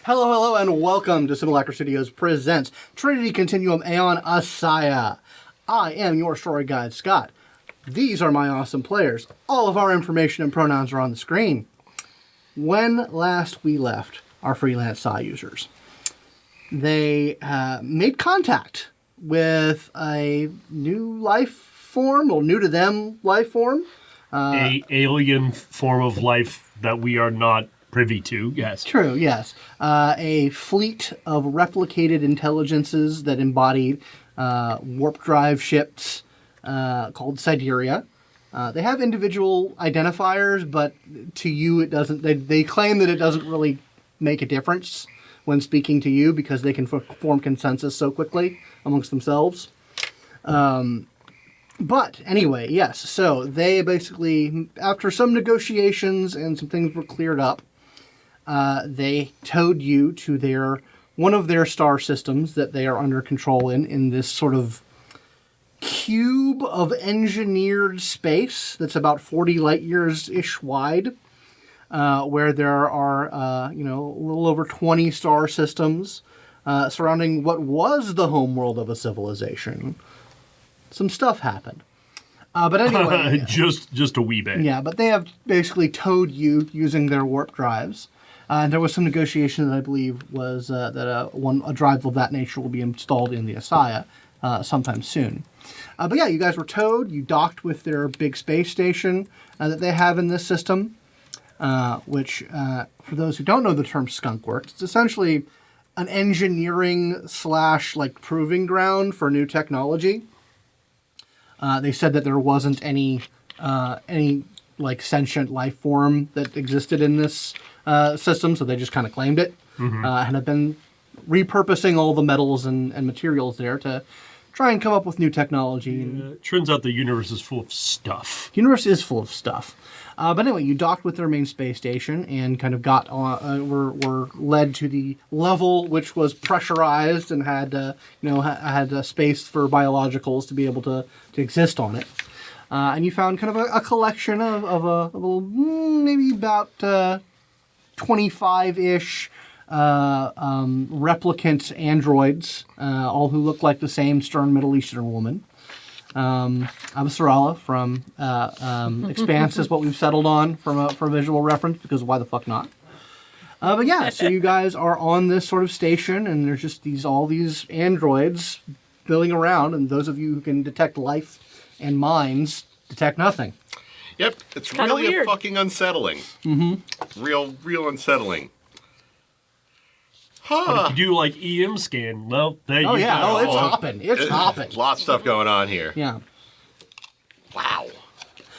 Hello, hello, and welcome to Simulacra Studios presents Trinity Continuum Aeon ASIYAH. I am your story guide, Scott. These are my awesome players. All of our information and pronouns are on the screen. When last we left our freelance Psi users, they made contact with a new life form, or new to them life form. A alien form of life that we are not privy to, yes. True, yes. A fleet of replicated intelligences that embodied warp drive ships called Siberia. They have individual identifiers, but to you it doesn't. They claim that it doesn't really make a difference when speaking to you because they can form consensus so quickly amongst themselves. But anyway, yes. So they basically, after some negotiations and some things were cleared up, they towed you to one of their star systems that they are under control in this sort of cube of engineered space that's about 40 light years-ish wide, where there are, a little over 20 star systems surrounding what was the homeworld of a civilization. Some stuff happened. But anyway... just a wee bit. Yeah, but they have basically towed you using their warp drives. And there was some negotiation that I believe was that a drive of that nature will be installed in the ASIYAH sometime soon. But yeah, you guys were towed. You docked with their big space station that they have in this system, which, for those who don't know the term skunk works, it's essentially an engineering / proving ground for new technology. They said that there wasn't any sentient life form that existed in this system, so they just kind of claimed it, and have been repurposing all the metals and materials there to try and come up with new technology. It turns out the universe is full of stuff. The universe is full of stuff. But anyway, you docked with their main space station and kind of were led to the level which was pressurized and had space for biologicals to be able to exist on it. And you found kind of a collection of maybe about 25-ish replicant androids, all who look like the same stern Middle Eastern woman. Avasarala from Expanse is what we've settled on for visual reference, because why the fuck not? But yeah, so you guys are on this sort of station, and there's just all these androids milling around, and those of you who can detect life and minds detect nothing. Yep, it's really fucking unsettling. Mm-hmm. Real unsettling. Huh. But if you do EM scan, well, there you go. Oh, it's hopping. It's hopping. Lots of stuff going on here. Yeah. Wow.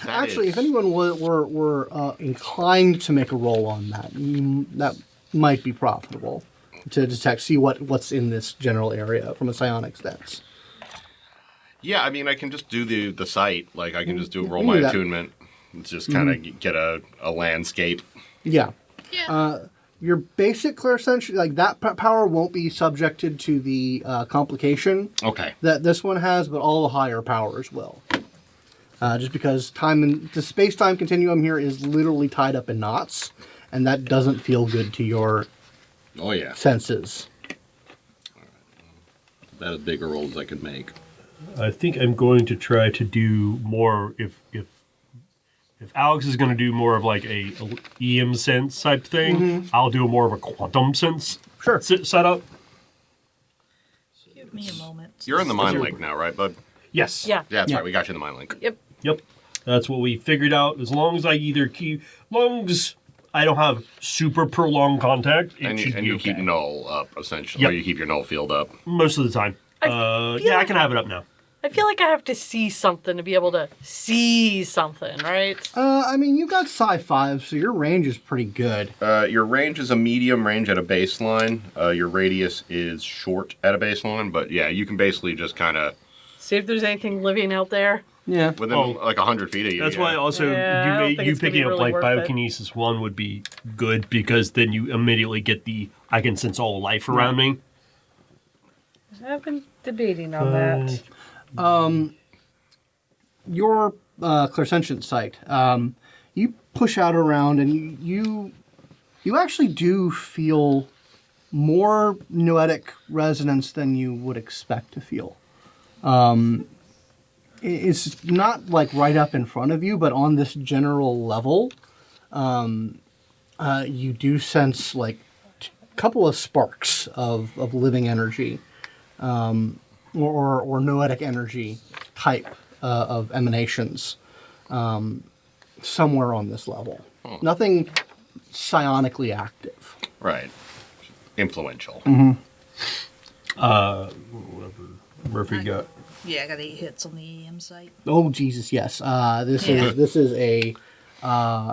Actually, if anyone were inclined to make a roll on that, that might be profitable to detect, see what's in this general area from a psionics sense. Yeah, I mean, I can just do the site. I can just roll my attunement. It's just kind of get a landscape. Yeah. Your basic clairsentient, that power won't be subjected to the complication that this one has, but all the higher powers will. Just because the space-time continuum here is literally tied up in knots, and that doesn't feel good to your senses. About as big a roll as I could make. I think I'm going to try to do more if Alex is going to do more of a EM sense type thing, I'll do more of a quantum sense setup. Give me a moment. You're in the mind link now, right, bud? Yes. Yeah. Yeah, that's right. We got you in the mind link. Yep. That's what we figured out. As long as I I don't have super prolonged contact, and you keep null up, essentially. Yep. Or you keep your null field up. Most of the time. I can have it up now. I feel like I have to see something to be able to see something, right? I mean, you got Psi 5, so your range is pretty good. Your range is a medium range at a baseline. Your radius is short at a baseline, but yeah, you can basically just kind of... See if there's anything living out there. Yeah. Within 100 feet of you. That's why also you picking up really Biokinesis 1 would be good, because then you immediately get I can sense all life around me. I've been debating on that. Your Clairsentient site, you push out around, and you actually do feel more noetic resonance than you would expect to feel. It's not like right up in front of you, but on this general level, you do sense like a couple of sparks of living energy, or noetic energy type of emanations somewhere on this level. Nothing psionically active. Right. Influential. Whatever Murphy got. Yeah, I got 8 hits on the EM site. Oh Jesus, yes. This is a.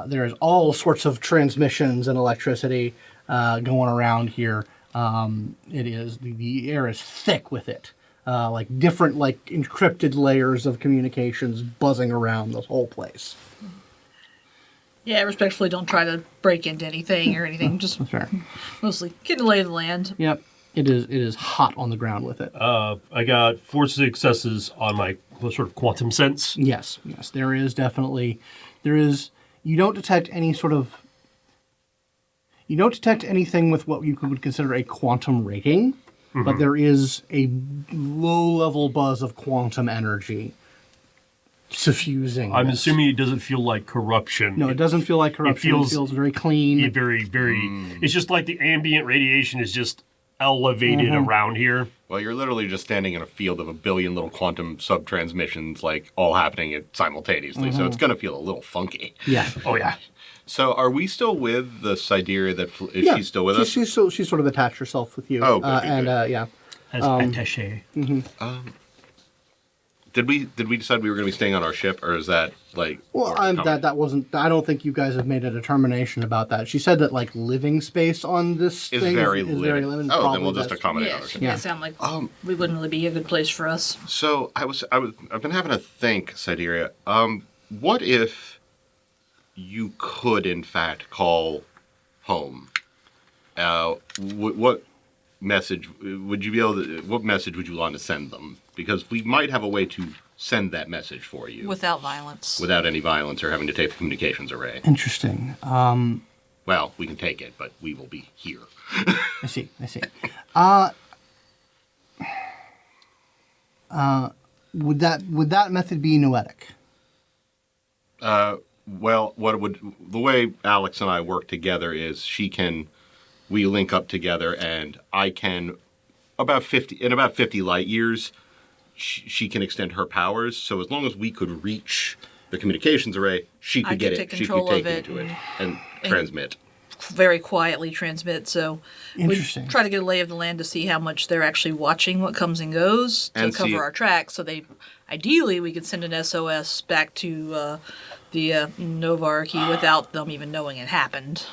There's all sorts of transmissions and electricity going around here. It is the air is thick with it, like different like encrypted layers of communications buzzing around this whole place. Yeah, respectfully, don't try to break into anything or anything. Just That's fair. mostly get the lay of the land. Yep, it is hot on the ground with it. I got 4 successes on my sort of quantum sense. Yes, there is definitely you don't detect any sort of you don't detect anything with what you would consider a quantum rating, but there is a low-level buzz of quantum energy suffusing. I'm this. assuming it doesn't feel like corruption. No, it doesn't feel like corruption. It feels very clean. Very. It's just like the ambient radiation is just elevated around here. Well, you're literally just standing in a field of a billion little quantum subtransmissions, like all happening simultaneously. So it's going to feel a little funky. Yeah. Oh yeah. So, are we still with the Sideria? Is she still with us? She's sort of attached herself with you. Oh, good, good. Yeah. As attaché. Did we decide we were going to be staying on our ship, or is that like? Well, part of the that wasn't. I don't think you guys have made a determination about that. She said that like living space on this is thing very is limited. very limited. Oh, Probably then we'll just best. accommodate Yeah, on our ship. yeah. It sound like we wouldn't really be a good place for us. So I've been having to think, Sideria. What if you could, in fact, call home? What message would you be able to? What message would you want to send them? Because we might have a way to send that message for you Without violence. without any violence or having to take the communications array. Interesting. Well, we can take it, but we will be here. I see. Would that method be noetic? Well, the way Alex and I work together is we link up together, and I can about 50 light years. She can extend her powers, so as long as we could reach the communications array, she could get it. She could take into it and transmit. Very quietly transmit, so we Interesting. try to get a lay of the land to see how much they're actually watching what comes and goes to And see- cover our tracks. So ideally we could send an SOS back to the Novarchy without them even knowing it happened.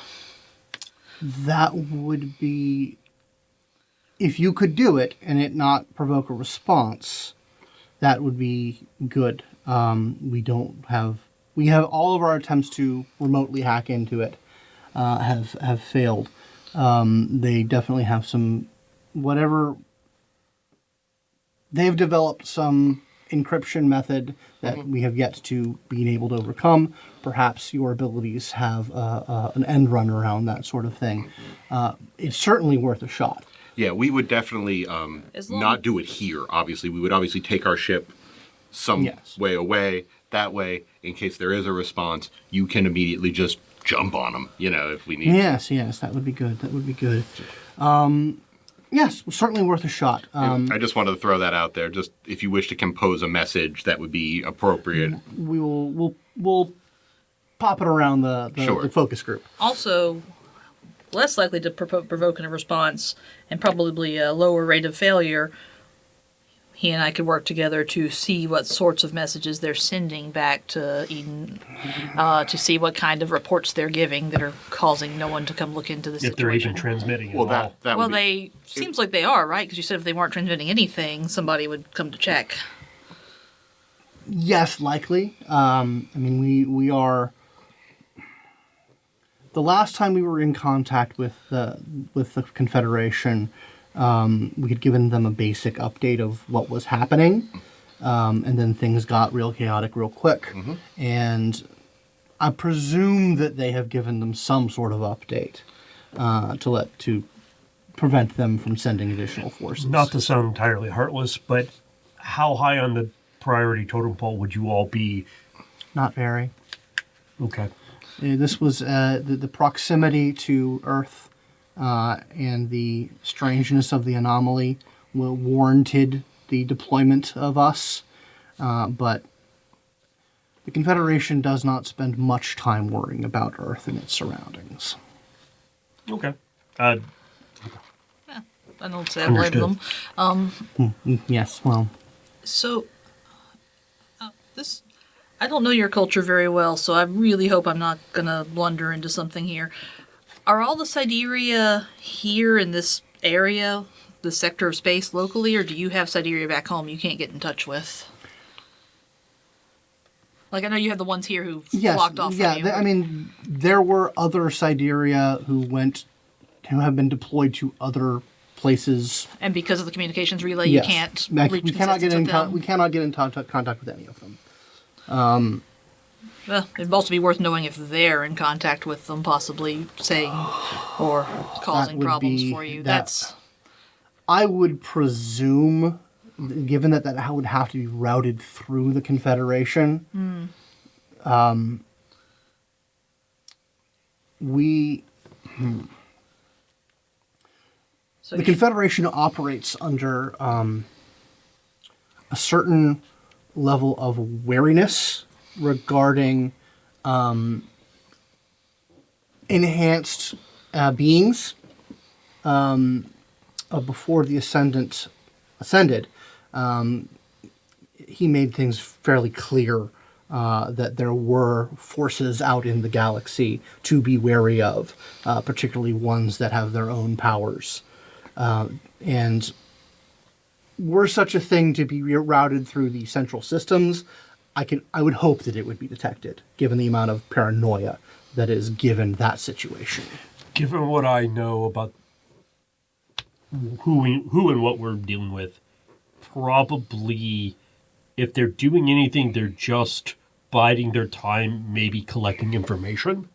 That would be, if you could do it and it not provoke a response, that would be good. We have all of our attempts to remotely hack into it have failed. They definitely have they've developed some encryption method that we have yet to be able to overcome. Perhaps your abilities have an end run around that sort of thing. It's certainly worth a shot. Yeah, we would definitely not do it here. Obviously, we would obviously take our ship some way away. That way, in case there is a response, you can immediately just jump on them. If we need. Yes, that would be good. Yes, certainly worth a shot. I just wanted to throw that out there. Just if you wish to compose a message that would be appropriate. We'll pop it around the focus group. Also, less likely to provoke a response and probably a lower rate of failure. He and I could work together to see what sorts of messages they're sending back to Eden, to see what kind of reports they're giving that are causing no one to come look into the situation. If they're even transmitting Well, at all. that Well, would be, seems like they are, right? Because you said if they weren't transmitting anything, somebody would come to check. Yes, likely. We are. The last time we were in contact with the Confederation, we had given them a basic update of what was happening, and then things got real chaotic real quick. And I presume that they have given them some sort of update to prevent them from sending additional forces. Not to sound entirely heartless, but how high on the priority totem pole would you all be? Not very. Okay. This was the proximity to Earth and the strangeness of the anomaly warranted the deployment of us, but the Confederation does not spend much time worrying about Earth and its surroundings. Okay. I don't say I blame them. Yes, well, So, this, I don't know your culture very well, so I really hope I'm not gonna blunder into something here. Are all the Sideria here in this area, the sector of space locally, or do you have Sideria back home you can't get in touch with? Like, I know you have the ones here who blocked off from you. I mean, there were other Sideria who have been deployed to other places. And because of the communications relay, you can't reach we cannot get consensus with them? we cannot get in contact with any of them. Well, it'd also be worth knowing if they're in contact with them, possibly saying or causing would problems be for you. that- That's I would presume, given that would have to be routed through the Confederation, so the Confederation operates under a certain level of wariness regarding enhanced beings. Before the ascended, he made things fairly clear that there were forces out in the galaxy to be wary of, particularly ones that have their own powers. And were such a thing to be routed through the central systems, I would hope that it would be detected, given the amount of paranoia that is given that situation. Given what I know about who and what we're dealing with, probably if they're doing anything, they're just biding their time, maybe collecting information,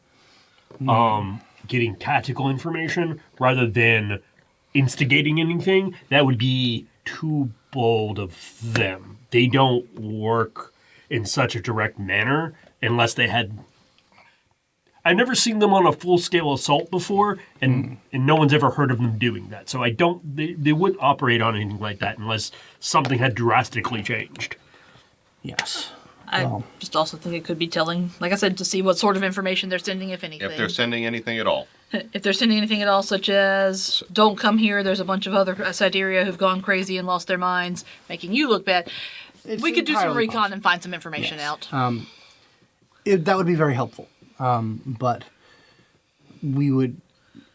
getting tactical information, rather than instigating anything. That would be too bold of them. They don't work in such a direct manner unless they had... I've never seen them on a full-scale assault before, and no one's ever heard of them doing that. So they wouldn't operate on anything like that unless something had drastically changed. Yes. I just also think it could be telling, like I said, to see what sort of information they're sending, if anything. If they're sending anything at all. If they're sending anything at all, such as, don't come here, there's a bunch of other Sideria who've gone crazy and lost their minds, making you look bad. We could do some entirely recon and find some information out. That would be very helpful. But we would,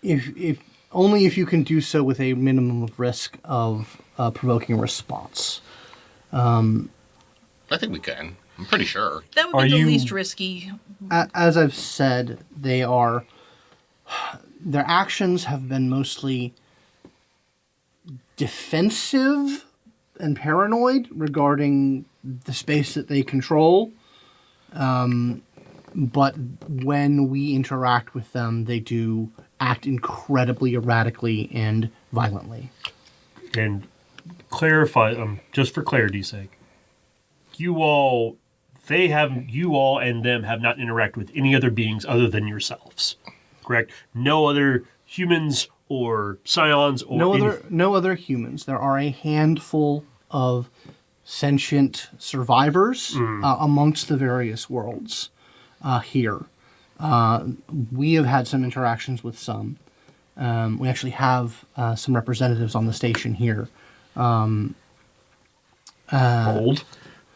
if only if you can do so with a minimum of risk of provoking a response. I think we can. I'm pretty sure. That would be the least risky. As I've said, their actions have been mostly defensive and paranoid regarding the space that they control. But when we interact with them, they do act incredibly erratically and violently. And clarify, just for clarity's sake, you all and them have not interacted with any other beings other than yourselves, correct? No other humans or scions or no other humans. There are a handful of sentient survivors amongst the various worlds here. We have had some interactions with some. We actually have some representatives on the station here. old.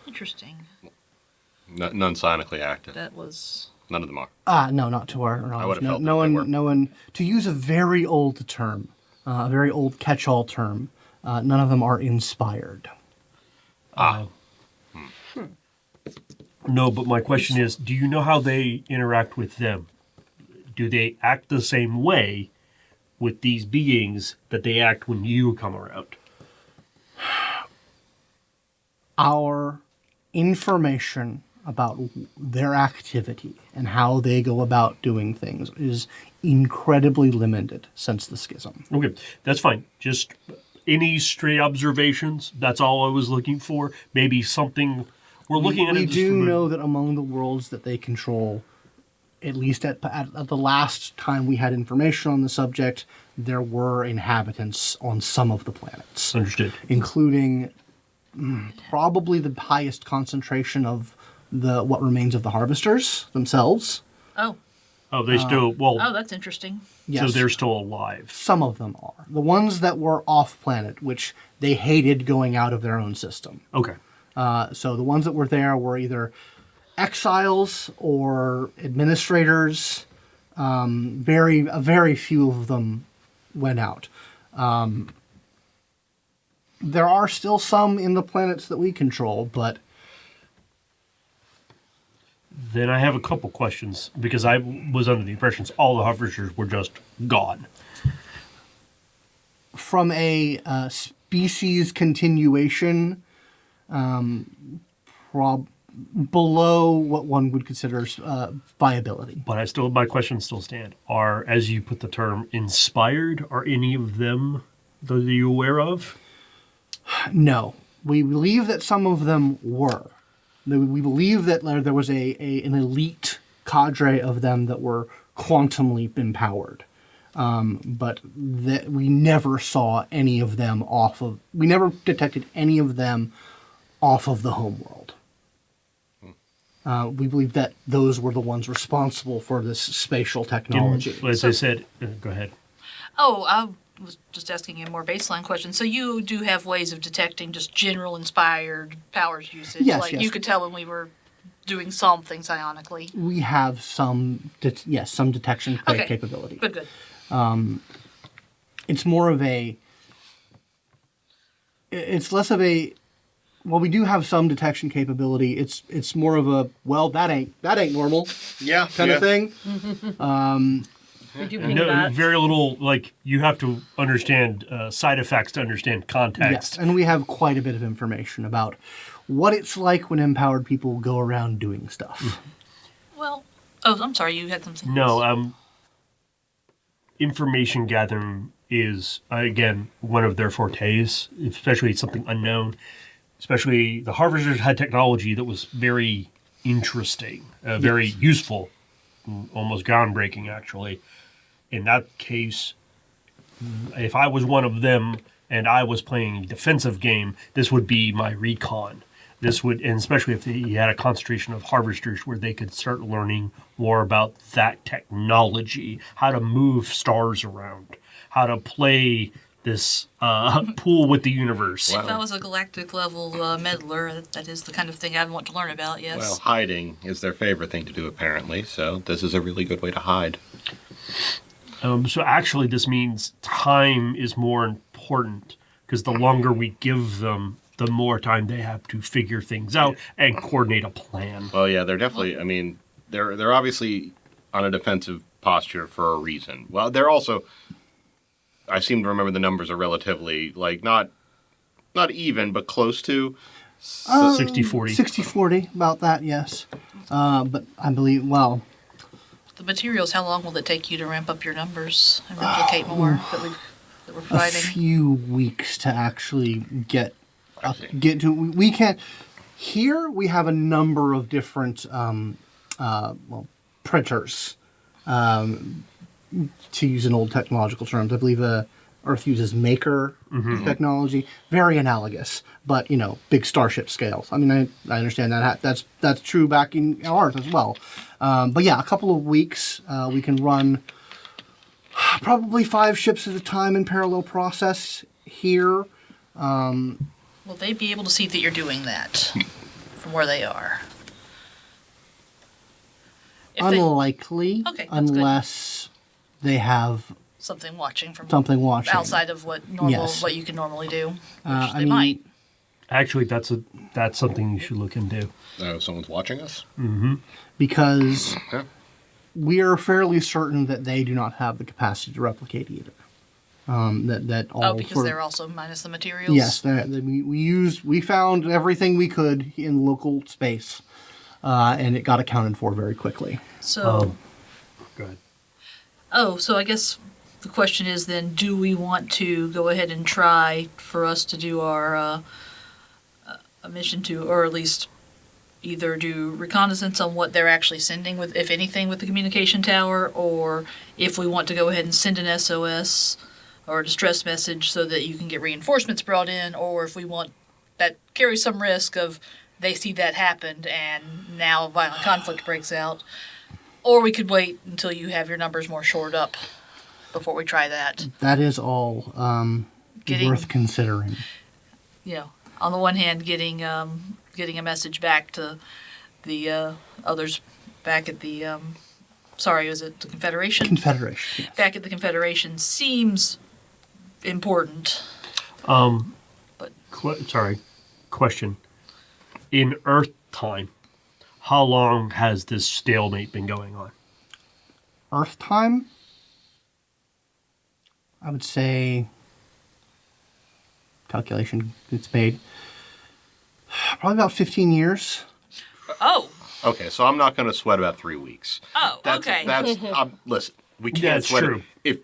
Interesting. None psionically active. That was... None of them are. No, not to our knowledge. would've felt No that they were. one. No one. To use a very old term, a very old catch-all term, none of them are inspired. No, but my question is, do you know how they interact with them? Do they act the same way with these beings that they act when you come around? Our information about their activity and how they go about doing things is incredibly limited since the schism. Okay, that's fine. Just any stray observations. That's all I was looking for. Maybe something we're looking at. We it just do from a- know that among the worlds that they control, at least at the last time we had information on the subject, there were inhabitants on some of the planets, Understood. including probably the highest concentration of what remains of the harvesters themselves. Oh, Oh, they still well. oh, that's interesting. Yes, So they're still alive. some of them are. The ones that were off planet, which they hated going out of their own system. Okay. So the ones that were there were either exiles or administrators. Very few of them went out. There are still some in the planets that we control, but Then I have a couple questions because I was under the impression all the harvesters were just gone. from a species continuation, below what one would consider viability. But my questions still stand. Are, as you put the term, inspired? Are any of them that you aware of? No, we believe that some of them were. We believe that there was an elite cadre of them that were quantumly empowered, but that we never saw any of them we never detected any of them off of the homeworld. We believe that those were the ones responsible for this spatial technology. As I said, go ahead. Oh, I was just asking you a more baseline question. So you do have ways of detecting just general inspired powers usage? Yes, like yes. you could tell when we were doing something psionically. We have some detection Okay. capability. Good. It's more of it's less of a, well, we do have some detection capability. It's more of a, well, that ain't normal Yeah. kind of thing. Did you ping No, that? very little. Like you have to understand side effects to understand context. Yes, and we have quite a bit of information about what it's like when empowered people go around doing stuff. Well, oh, I'm sorry, you had something. No, information gathering is again one of their fortes, especially something unknown. Especially the harvesters had technology that was very interesting, very useful, almost groundbreaking. Actually, in that case, if I was one of them and I was playing a defensive game, this would be my recon. This would, and especially if he had a concentration of harvesters where they could start learning more about that technology, how to move stars around, how to play this pool with the universe. Wow. If I was a galactic level meddler, that is the kind of thing I'd want to learn about, yes. Well, hiding is their favorite thing to do, apparently. So this is a really good way to hide. So actually, this means time is more important because the longer we give them, the more time they have to figure things out and coordinate a plan. Well, yeah, they're definitely. I mean, they're obviously on a defensive posture for a reason. Well, they're also. I seem to remember the numbers are relatively not even, but close to. 60-40. 60-40, about that, yes. But I believe, well, The materials, how long will it take you to ramp up your numbers and replicate more that we're a providing? few weeks to actually get see. to. We can't. Here we have a number of different printers. To use an old technological terms, I believe Earth uses Maker technology, very analogous, but big starship scales. I mean, I understand that that's true back in Earth as well. But yeah, a couple of weeks we can run probably 5 ships at a time in parallel process here. Will they be able to see that you're doing that from where they are? If they, Unlikely, Okay, that's good. unless they have something watching from something watching. outside of what you can normally do, which they might. Actually, that's something you should look into. Oh, someone's watching us? Because Yeah. we are fairly certain that they do not have the capacity to replicate either. That all Because sort of- they're also minus the materials? yes, we found everything we could in local space. and it got accounted for very quickly. So, Go ahead. so I guess the question is then, do we want to go ahead and try for us to do our a mission to, or at least either do reconnaissance on what they're actually sending with, if anything, with the communication tower, or if we want to go ahead and send an SOS or a distress message so that you can get reinforcements brought in, or if we want that carries some risk of they see that happened and now violent conflict breaks out, or we could wait until you have your numbers more shored up before we try that. That is all worth considering. You know, on the one hand, getting a message back to the others back at the is it the Confederation? Confederation. Yes. Back at the Confederation seems important. Question. In Earth time, how long has this stalemate been going on? Earth time? I would say, calculation it's made, probably about 15 years. Oh. Okay, so I'm not going to sweat about 3 weeks. Oh, That's, okay. That's listen. We can't That's sweat true. it.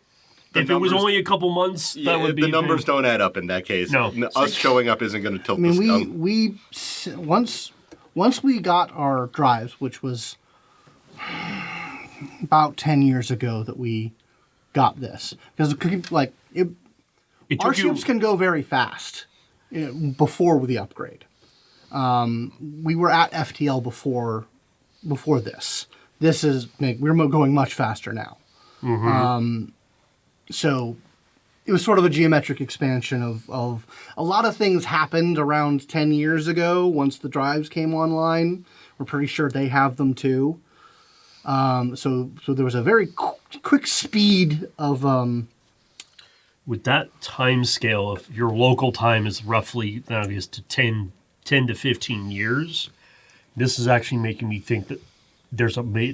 If it was only a couple months, yeah, that would be the numbers don't add up in that case. No. Us showing up isn't going to tilt I mean, the once we got our drives, which was about 10 years ago that we got this, because like It our took you. ships can go very fast before the upgrade. We were at FTL before this. This is we're going much faster now. So it was sort of a geometric expansion of a lot of things happened around 10 years ago once the drives came online. We're pretty sure they have them too. So there was a very quick speed of With that time scale, if your local time is roughly, I guess, to 10 to 15 years, this is actually making me think that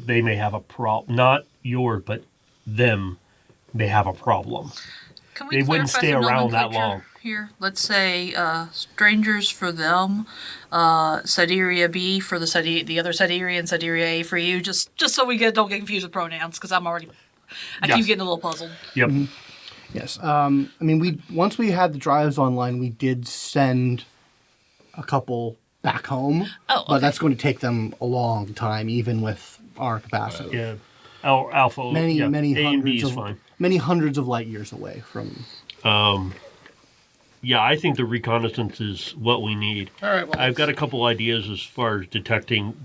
they may have a problem. Not yours, but them may have a problem. Can we They wouldn't clarify stay some around that nomenclature long. Here, let's say strangers for them, Sideria B for the other Sideria, and Sideria A for you. Just so we don't get confused with pronouns, because I Yes. keep getting a little puzzled. Yep. yes. I mean, once we had the drives online, we did send a couple back home. Oh, But okay. that's going to take them a long time, even with our capacity. Yeah. Alpha. Many A and B hundreds is of fine. many hundreds of light years away from. Yeah, I think the reconnaissance is what we need. All right. Well, I've got a couple ideas as far as detecting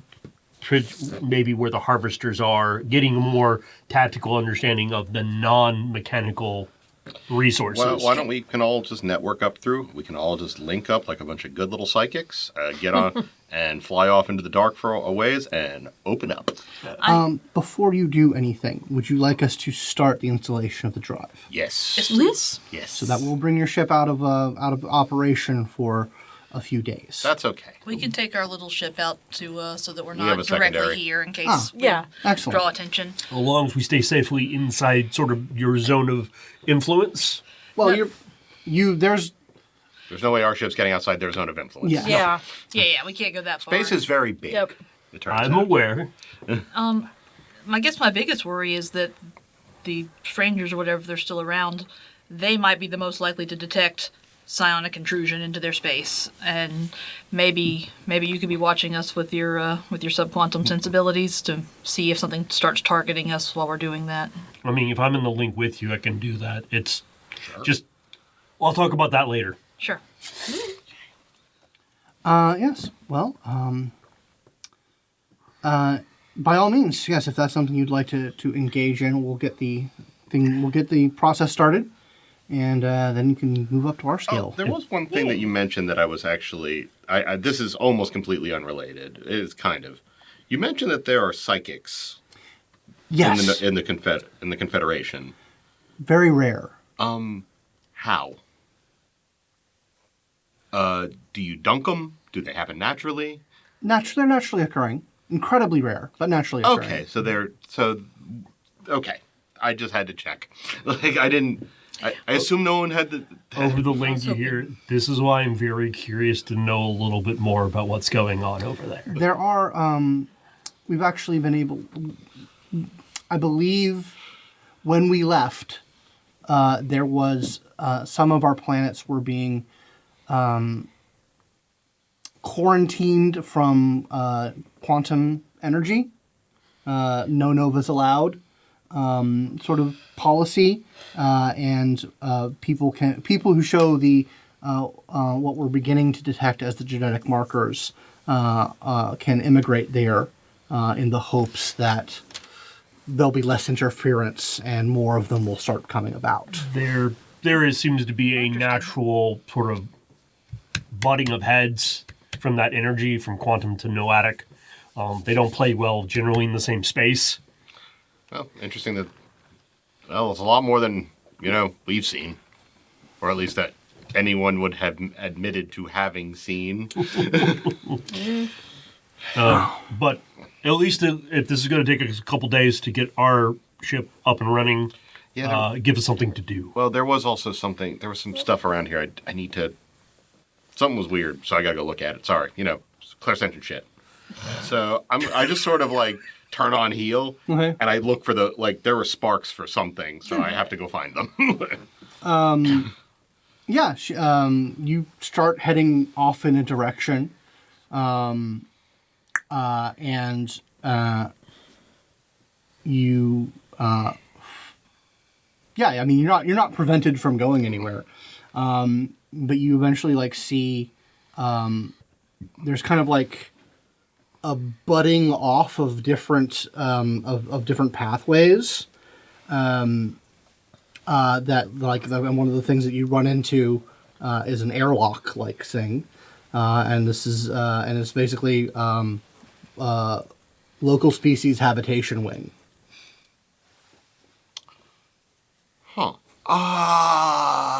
maybe where the harvesters are, getting a more tactical understanding of the non-mechanical resources. why don't we can all just network up through? We can all just link up like a bunch of good little psychics, get on and fly off into the dark for a ways and open up. Before you do anything, would you like us to start the installation of the drive? Yes. Yes, please. Yes. So that will bring your ship out of operation for a few days. That's okay. We can take our little ship out to so that we're We have not a directly secondary. here in case we Yeah. Excellent. draw attention. As long as we stay safely inside sort of your zone of influence. Well, there's There's no way our ship's getting outside their zone of influence. Yeah. Yeah. Yeah, we can't go that far. Space is very big. Yep. It turns I'm out. aware. I guess my biggest worry is that the strangers or whatever, if they're still around, they might be the most likely to detect psionic intrusion into their space, and maybe you could be watching us with your subquantum sensibilities to see if something starts targeting us while we're doing that. I mean, if I'm in the link with you, I can do that. It's just. I'll talk about that later. Sure. yes. Well, by all means, yes. If that's something you'd like to engage in, we'll get the process started, and then you can move up to our scale. Oh, there was one thing that you mentioned that I was actually. This is almost completely unrelated. It's kind of. You mentioned that there are psychics Yes. in the Confederation. Very rare. How? Do you dunk them? Do they happen naturally? They're naturally occurring. Incredibly rare, but naturally occurring. Okay, okay. I just had to check. Like I didn't. I assume no one had the... Over the link you hear, this is why I'm very curious to know a little bit more about what's going on over there. There are, we've actually been able, I believe when we left, there was, some of our planets were being quarantined from quantum energy, no novas allowed, sort of policy, and people who show the what we're beginning to detect as the genetic markers can immigrate there in the hopes that there'll be less interference and more of them will start coming about. Seems to be a natural sort of butting of heads from that energy from quantum to noetic. They don't play well generally in the same space. Well, interesting that... Well, it's a lot more than, we've seen. Or at least that anyone would have admitted to having seen. But at least if this is going to take a couple days to get our ship up and running, give us something to do. Well, there was also something... There was some stuff around here. I need to... Something was weird, so I gotta go look at it. Sorry, Clairsentient shit. So I just sort of like turn on heal, and I look for there were sparks for something, so I have to go find them. You start heading off in a direction, you're not prevented from going anywhere, but you eventually see there's kind of like a budding off of different of different pathways. One of the things that you run into is an airlock like thing, and this is and it's basically local species habitation wing. Huh. Oh,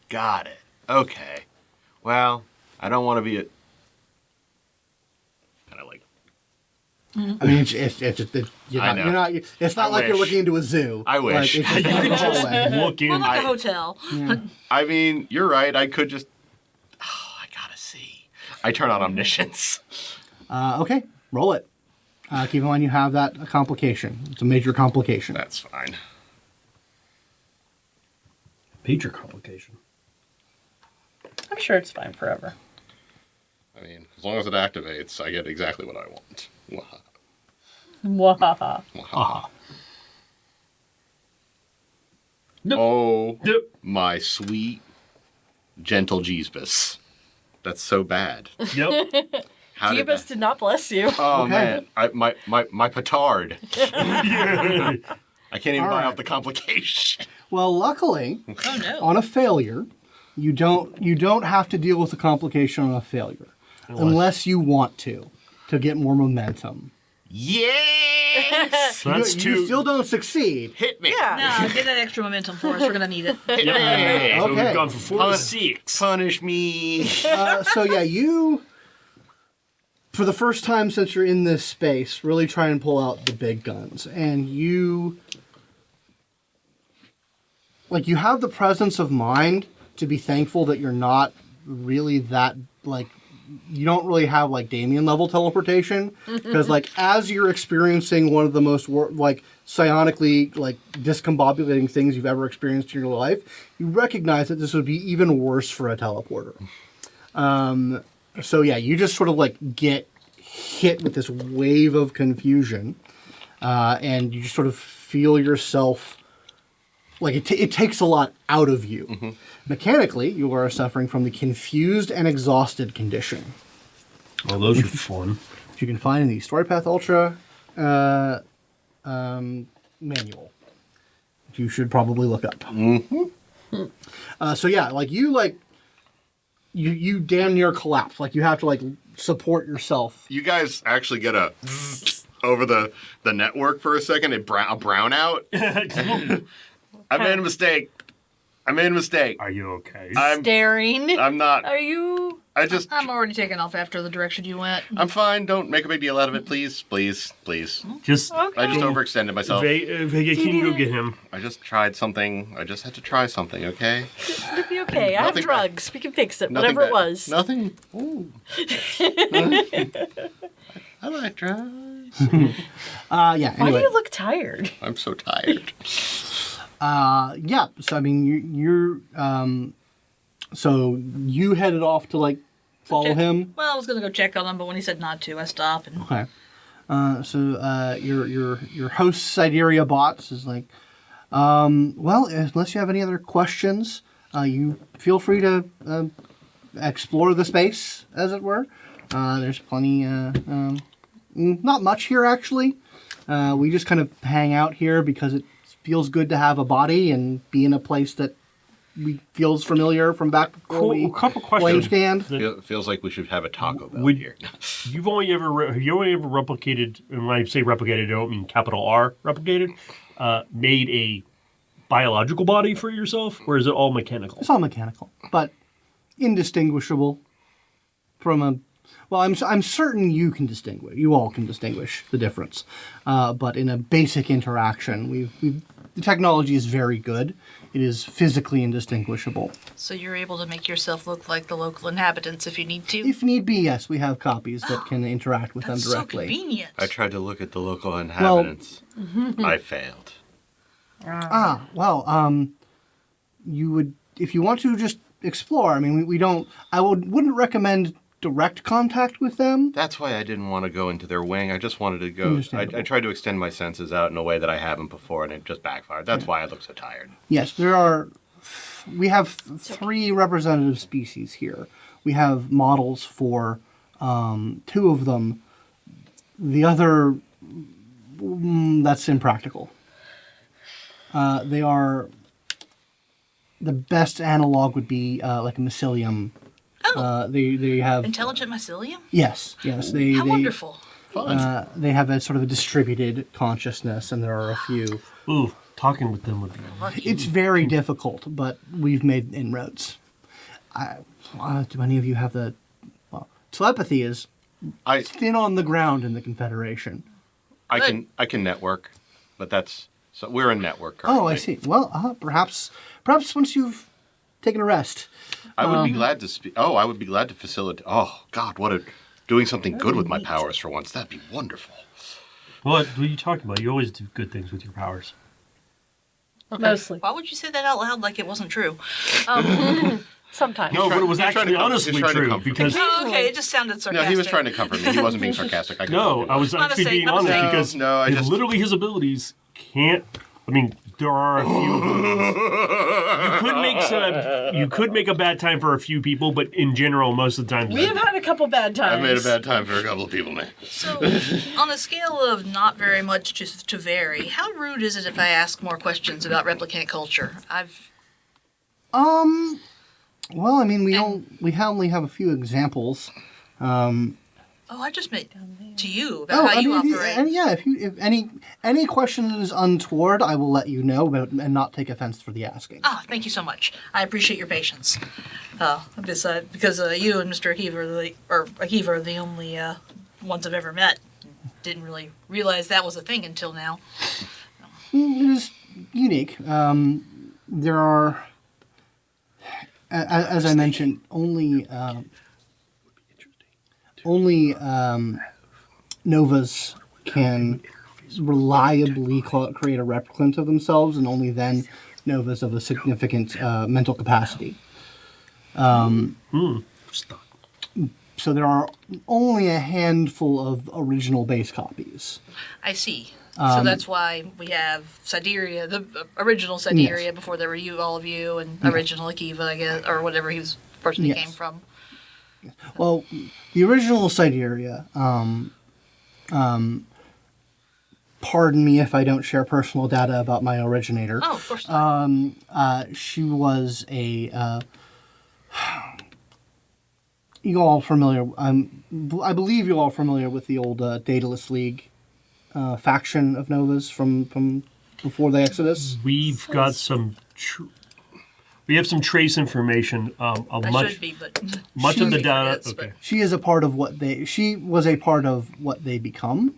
got it. Okay. Well, I don't want to be a... Kind of like... I mean, it's not like you're looking into a zoo. I wish. Like, it's just down the hallway. We're like a hotel. Yeah. I mean, you're right. I could just... Oh, I gotta see. I turn on omniscience. Okay, roll it. Keep in mind you have that complication. It's a major complication. That's fine. Major complication. I'm sure it's fine forever. I mean, as long as it activates, I get exactly what I want. Wahaha. Aha. Oh, Yep. my sweet, gentle Josefsberg. That's so bad. Yep. How did Jeebus did not bless you. Oh, Okay. man. My petard. I can't even All buy right. off the complication. Well, luckily, Oh no. on a failure, you don't have to deal with the complication on a failure, unless you want to get more momentum. Yes! That's you two. still don't succeed. Hit me. Yeah. No, get that extra momentum for us. We're gonna need it. Yep. Yeah. So Okay. we've gone from 4 to 6. Punish me. You, for the first time since you're in this space, really try and pull out the big guns, and you have the presence of mind to be thankful that you're not really that you don't really have Damien level teleportation, because as you're experiencing one of the most psionically discombobulating things you've ever experienced in your life, you recognize that this would be even worse for a teleporter. You just sort of get hit with this wave of confusion, and you just sort of feel yourself it takes a lot out of you. Mm-hmm. Mechanically, you are suffering from the confused and exhausted condition. Well, those are fun. Which you can find in the Storypath Ultra manual, which you should probably look up. Mm-hmm. You damn near collapse. You have to support yourself. You guys actually get a over the network for a second. A brownout. I made a mistake. Are you okay? Staring. I'm not. Are you I'm already taking off after the direction you went. I'm fine. Don't make a big deal out of it, please. Please. Just I just overextended myself. Vega, can you go get him? I just tried something. I just had to try something, okay? It'll be okay. I have Nothing drugs. We can fix it. Nothing Whatever it bad. was. Nothing. Ooh. I like drugs. Yeah. Why do Anyway. you look tired? I'm so tired. Yeah. So I mean, you're so you headed off to like follow him. Well, I was gonna go check on him, but when he said not to, I stopped. And Okay. So your host Sideria Bots is like, well, unless you have any other questions, you feel free to explore the space, as it were. There's plenty. Not much here actually. We just kind of hang out here because it feels good to have a body and be in a place that feels familiar from back before we A couple flame questions. stand. Feels like we should have a Taco Bell Would- here. You've only ever replicated, and when I say replicated, I don't mean capital R replicated, made a biological body for yourself, or is it all mechanical? It's all mechanical, but indistinguishable from a. Well, I'm certain you can distinguish. You all can distinguish the difference, but in a basic interaction, the technology is very good. It is physically indistinguishable. so you're able to make yourself look like the local inhabitants if you need to. If need be, yes, we have copies that can interact with them That's so directly. convenient. I tried to look at the local inhabitants. I failed. You would, if you want to just explore. I mean, we don't. Wouldn't recommend direct contact with them. That's why I didn't want to go into their wing. I just wanted to go. Understandable. I tried to extend my senses out in a way that I haven't before, and it just backfired. That's why I look so tired. Yes, there are. We have 3 representative species here. We have models for 2 of them. The other, that's impractical. They are. The best analog would be like a mycelium. Oh. They have. Intelligent mycelium? Yes. They. How they wonderful. they have a sort of a distributed consciousness, and there are a few. Ooh, talking with them would be. It's very difficult, but we've made inroads. Do any of you have the... Well, telepathy is thin on the ground in the Confederation. I can network, but that's... So we're in network currently. Oh, I see. Well, perhaps once you've taken a rest. I would be glad to speak. Oh, I would be glad to facilitate. Oh, God, doing something good with my powers for once. That'd be wonderful. What are you talking about? You always do good things with your powers. Mostly. Why would you say that out loud like it wasn't true? Sometimes. No, but it was he's trying actually to honestly he's trying to true comfort me. because Oh, okay. It just sounded No, sarcastic. he was trying to comfort me. He wasn't being sarcastic. I no, I was My actually mistake, being my honest mistake. because No, I just- literally his abilities can't. I mean, there are a few. You could make a bad time for a few people, but in general, most of the time, We have had a couple bad times. I've made a bad time for a couple of people, man. So, on a scale of not very much to vary, how rude is it if I ask more questions about replicant culture? Well, I mean, we only have a few examples. I just meant to you about how you operate. If any question that is untoward, I will let you know about and not take offense for the asking. Thank you so much. I appreciate your patience. Because you and Mr. Akiva are the only ones I've ever met. Didn't really realize that was a thing until now. It is unique. There are, as I mentioned, only Novas can reliably create a replicant of themselves, and only then Novas of a significant mental capacity. So there are only a handful of original base copies. I see. So that's why we have Sideria, the original Sideria, Yes. before there were all of you, and original Akiva, I guess, or whatever person he Yes. came from. Well, the original Sideria, pardon me if I don't share personal data about my originator. Oh, of course not. She was a. You all familiar? I believe you're all familiar with the old Daedalus League faction of Novas from before the Exodus. we've got some. We have some trace information of I much should be, but much of the she data. forgets, Okay. She is a part of what they. She was a part of what they became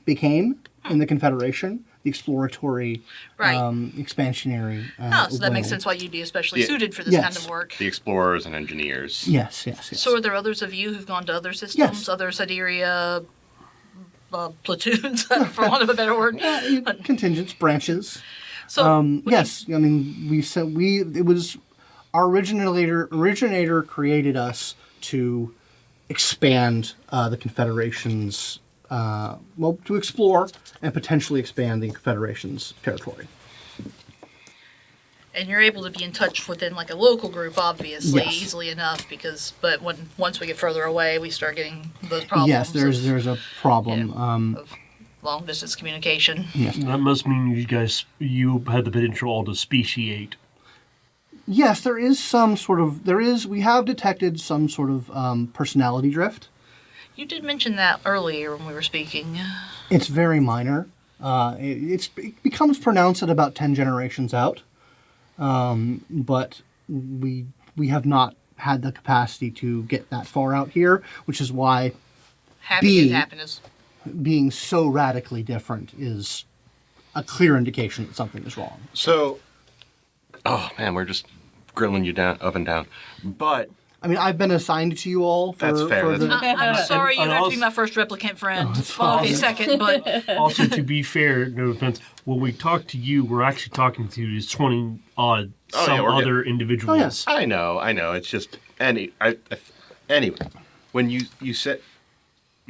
in the Confederation, the exploratory, Right. expansionary. So that makes way. sense why you'd be especially Yeah. suited for this Yes. kind of work. The explorers and engineers. Yes, yes, yes. So are there others of you who've gone to other systems, Yes. other Sideria platoons, for want of a better word? Contingents, branches. So Yes, I mean it was our originator created us to expand the Confederation's to explore and potentially expand the Confederation's territory. and you're able to be in touch within like a local group, obviously, Yes. easily enough, but once we get further away, we start getting those problems. Yes, there's a problem. of long distance communication. That must mean you had the potential to speciate. Yes, there is some sort of we have detected some sort of personality drift. You did mention that earlier when we were speaking. It's very minor. It becomes pronounced at about 10 generations out, but we have not had the capacity to get that far out here, which is why Having B. it happen is being so radically different is a clear indication that something is wrong. So, oh man, we're just grilling you down, up and down. But I mean, I've been assigned to you all for, That's fair, for that's the. I'm sorry, you and have to be also- my first replicant friend. fine. Okay, second, but Also, to be fair, no offense, when we talk to you, we're actually talking to is 20 odd Oh, some yeah, we're other individuals. yes. I know. It's just anyway. When you said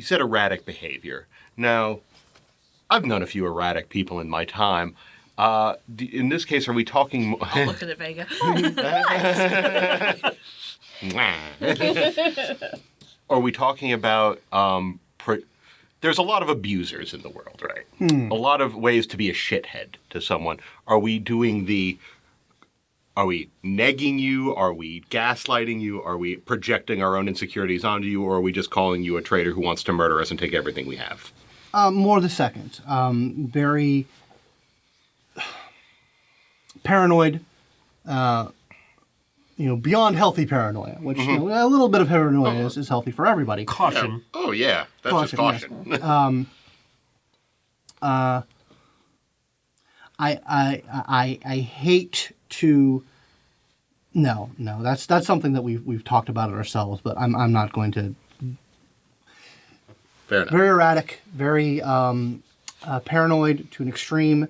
erratic behavior. Now, I've known a few erratic people in my time. In this case, are we talking? I'll look at it, Vega. Are we talking about? There's a lot of abusers in the world, right? A lot of ways to be a shithead to someone. Are we negging you? Are we gaslighting you? Are we projecting our own insecurities onto you? Or are we just calling you a traitor who wants to murder us and take everything we have? More the second. Very paranoid. Beyond healthy paranoia, which a little bit of paranoia is healthy for everybody. Caution. Oh yeah, that's Caution, just caution. I hate to. No, that's something that we've talked about it ourselves, but I'm not going to. Fair enough. Very erratic, very paranoid to an extreme.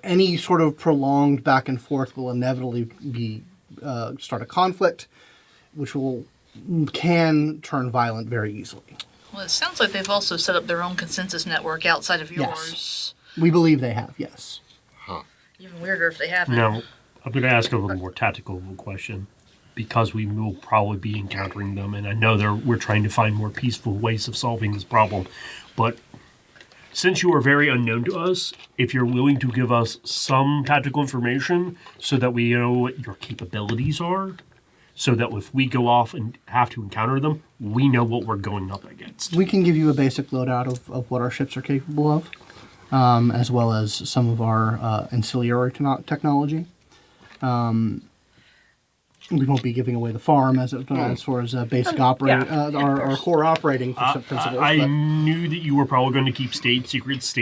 Any sort of prolonged back and forth will inevitably start a conflict, which can turn violent very easily. Well, it sounds like they've also set up their own consensus network outside of yours. Yes. We believe they have, yes. Even weirder if they haven't. Now, I'm going to ask a little more tactical question because we will probably be encountering them, and I know we're trying to find more peaceful ways of solving this problem. But since you are very unknown to us, if you're willing to give us some tactical information so that we know what your capabilities are, so that if we go off and have to encounter them, we know what we're going up against. We can give you a basic loadout of what our ships are capable of, as well as some of our ancillary technology. We won't be giving away the farm as far as basic our core operating principles. I but, knew that you were probably going to keep state secrets.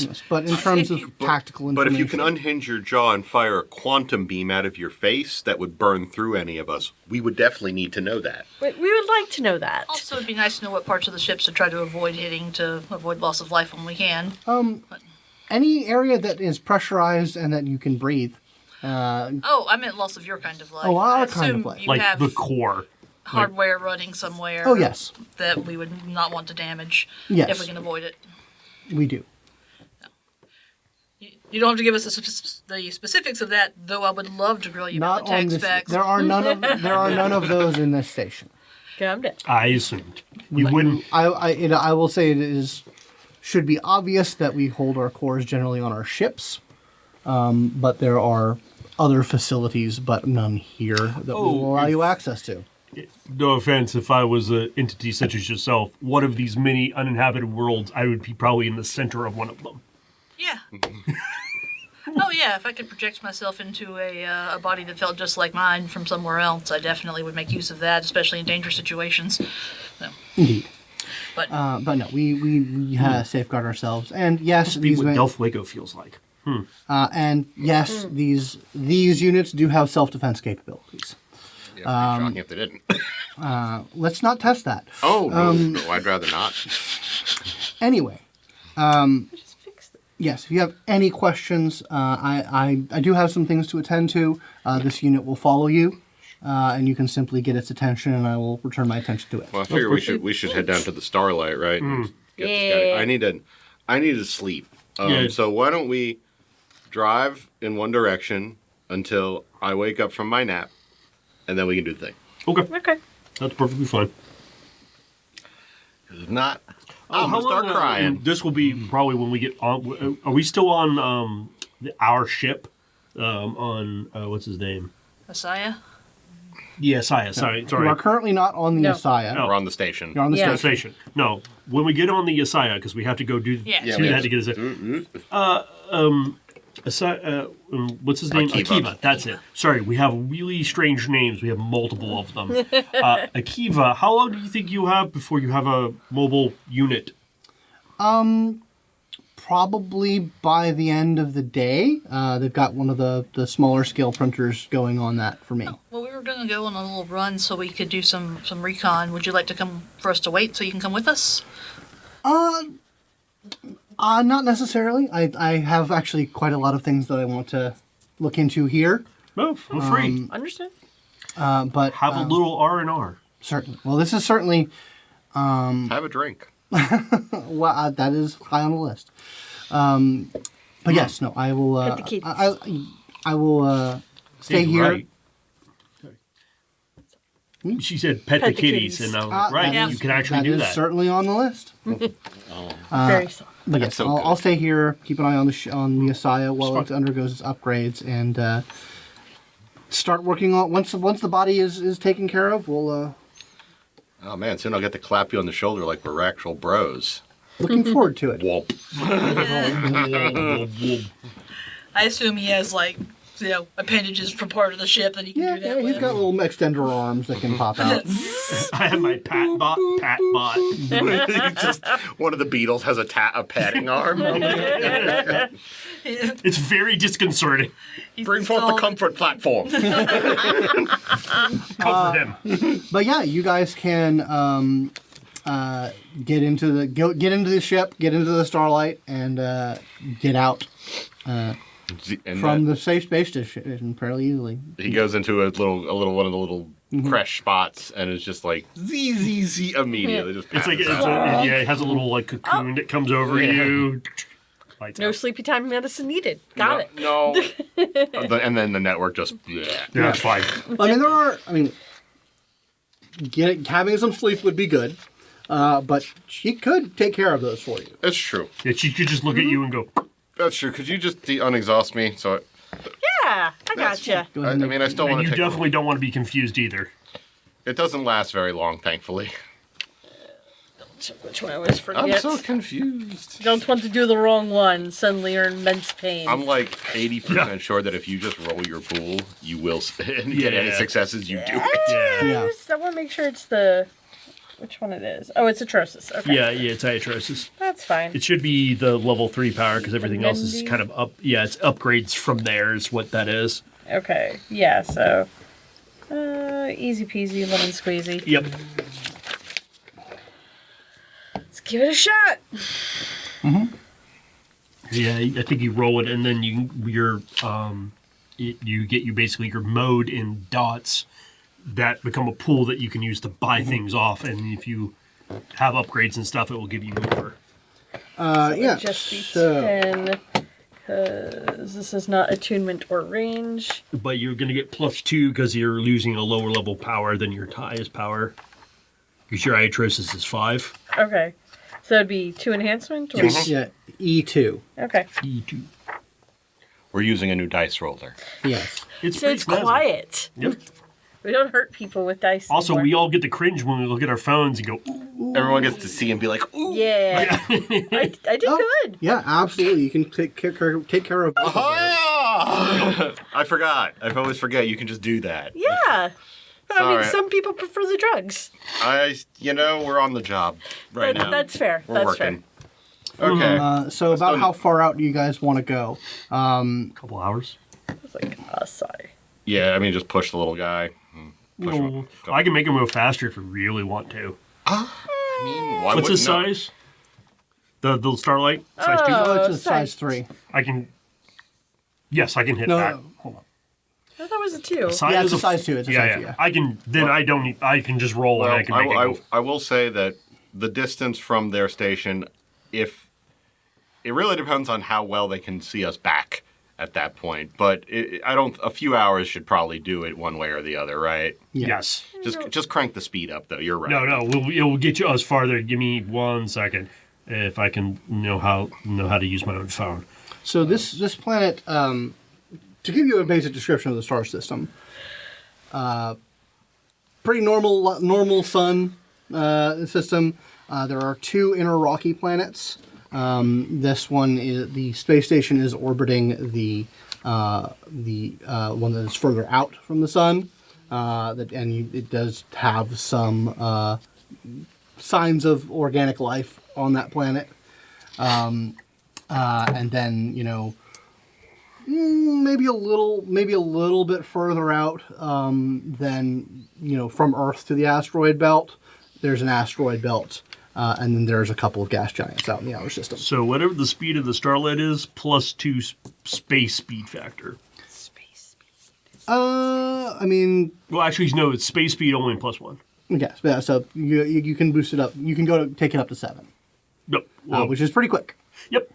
yes, but in terms of tactical information, But if you can unhinge your jaw and fire a quantum beam out of your face that would burn through any of us, we would definitely need to know that. We would like to know that. Also, it'd be nice to know what parts of the ships to try to avoid hitting to avoid loss of life when we can. any area that is pressurized and that you can breathe. I meant loss of your kind of life. Oh, our I kind of assume life. You Like have the core. hardware running somewhere. Oh, yes. That we would not want to damage. Yes. If we can avoid it. We do. You don't have to give us the specifics of that, though I would love to grill you about Not the tech on this. specs. There are none of those in this station. Calm down. I assumed. You wouldn't. I will say it should be obvious that we hold our cores generally on our ships, but there are other facilities, but none here that will allow you access to. No offense, if I was an entity such as yourself, one of these many uninhabited worlds, I would be probably in the center of one of them. Yeah. Oh yeah, if I could project myself into a body that felt just like mine from somewhere else, I definitely would make use of that, especially in dangerous situations. So, Indeed. but But no, we safeguard ourselves. And yes, Be these what ma- Delph Waco feels like. and yes, these units do have self-defense capabilities. Yeah, it'd be shocking if they didn't. Let's not test that. Oh, no, I'd rather not. Anyway, Just fix it. yes, if you have any questions, I do have some things to attend to. This unit will follow you, and you can simply get its attention, and I will return my attention to it. Well, I figure we should head down to the Starlight, right? And get this guy. I need to sleep. Yeah. So why don't we drive in one direction until I wake up from my nap, and then we can do the thing. Okay. Okay. That's perfectly fine. 'Cause if not, I'm gonna start crying. This will be probably when we get on. Are we still on our ship? On what's his name? Messiah. Yeah, Saya. Sorry. You are currently not on the No. ASIYAH. No. We're on the station. You're on the Yeah. station. Station. No, when we get on the ASIYAH, because we have to go do Yeah. Yeah, do we that have to get us. to- What's his name? Akiva. That's it. Sorry, we have really strange names. We have multiple of them. Akiva, how long do you think you have before you have a mobile unit? Probably by the end of the day. They've got one of the smaller scale printers going on that for me. Well, we were going to go on a little run so we could do some recon. Would you like to come for us to wait so you can come with us? Not necessarily. I have actually quite a lot of things that I want to look into here. No, feel free. Understood. But Have a little R&R. certainly. Well, this is certainly Have a drink. that is high on the list. But yes, no, I will. Vitakinetic. I will stay Dang, here. right. She said pet the Pet the kitties, kitties. and I was like, right, Yeah. you can actually That do is that. certainly on the list. Very soft. But That's yes, so I'll good. stay here, keep an eye on on the ASIYAH while it Fine. undergoes its upgrades, and start working on once the body is taken care of. We'll Oh man, soon I'll get to clap you on the shoulder like we're actual bros. looking forward to it. Whoop. I assume he has appendages from part of the ship that he can Yeah, do that yeah, with. he's got little extender arms that can pop out. I have my Pat bot. Just one of the Beatles has a padding arm. It's very disconcerting. Bring forth the comfort platform. Comfort him. But yeah, you guys can get into the ship, get into the Starlight, and get out And from the safe space station fairly easily. he goes into a little one of the little crash spots and is just like z immediately. Just It's like passes it's out. yeah, it has a little like cocoon that comes over you. Lights No out. sleepy time medicine needed. Got it. No. And then the network just. Yeah, that's fine. I mean, having some sleep would be good, but she could take care of those for you. It's true. Yeah, she could just look at you and go, That's true. Could you just unexhaust me? So Yeah, I gotcha. Go I ahead and mean, I still and want you to take. definitely don't want to be confused either. It doesn't last very long, thankfully. Which one I always forget. I'm so confused. Don't want to do the wrong one. Suddenly you're in immense pain. I'm like 80% sure that if you just roll your pool, you will and get any Yeah. successes. You do it. Yeah. Yeah. I want to make sure it's the... Which one it is? Oh, it's atrocis. Okay. Yeah, it's iatrosis. That's fine. It should be the level 3 power because everything else is Mendy. kind of up. Yeah, it's upgrades from there is what that is. Okay. Yeah, so... easy peasy, lemon squeezy. Yep. Let's give it a shot. Yeah, I think you roll it and then you get basically your mode in dots that become a pool that you can use to buy things off, and if you have upgrades and stuff, it will give you more. Yeah. Just be So 10, because this is not attunement or range. But you're going to get +2 because you're losing a lower level power than your highest power. Because your iatrosis is 5. Okay. So that'd be 2 enhancement? Or... yeah, E2. Okay. E2. We're using a new dice roller. Yes. It's So pretty it's snazzy. quiet. Yep. We don't hurt people with dice Also, anymore. we all get the cringe when we look at our phones and go, ooh. Everyone gets to see and be like, ooh. Yeah. I did Oh. good. Yeah, absolutely. You can take care of both of those. Ah! Oh, I forgot. I always forget you can just do that. Yeah. I Sorry. mean, some people prefer the drugs. We're on the job right now. That's fair. We're That's working. Okay. So about done. how far out do you guys want to go? A couple hours. It's like a sigh. Yeah, I mean, just push the little guy. Push him. I can make him move faster if we really want to. I mean, why What's his wouldn't- no. size? The Starlight? Size 2? Oh, it's a size- size 3. I can... Yes, I can hit No, that. no, hold on. I thought it was a 2. Size Yeah, it's is a size 2. It's a yeah, size yeah. 2, yeah. I can... Then I don't need... I can just roll and I can make it go. I will say that the distance from their station, if it really depends on how well they can see us back at that point. But a few hours should probably do it one way or the other, right? Yeah. Yes. Just crank the speed up, though. You're right. No, it will get you us farther. Give me 1 second if I can know how to use my own phone. So this planet, to give you a basic description of the star system, pretty normal sun system. There are 2 inner rocky planets. This one is the space station is orbiting the one that is further out from the sun. It does have some signs of organic life on that planet. And then, maybe a little bit further out than, from Earth to the asteroid belt, there's an asteroid belt, and then there's a couple of gas giants out in the outer system. So whatever the speed of the Starlight is, plus 2 space speed factor. Space. I mean, Well, actually, no, it's space speed only plus 1. yes, yeah, so you can boost it up. You can take it up to 7, Yep. Well, which is pretty quick. yep.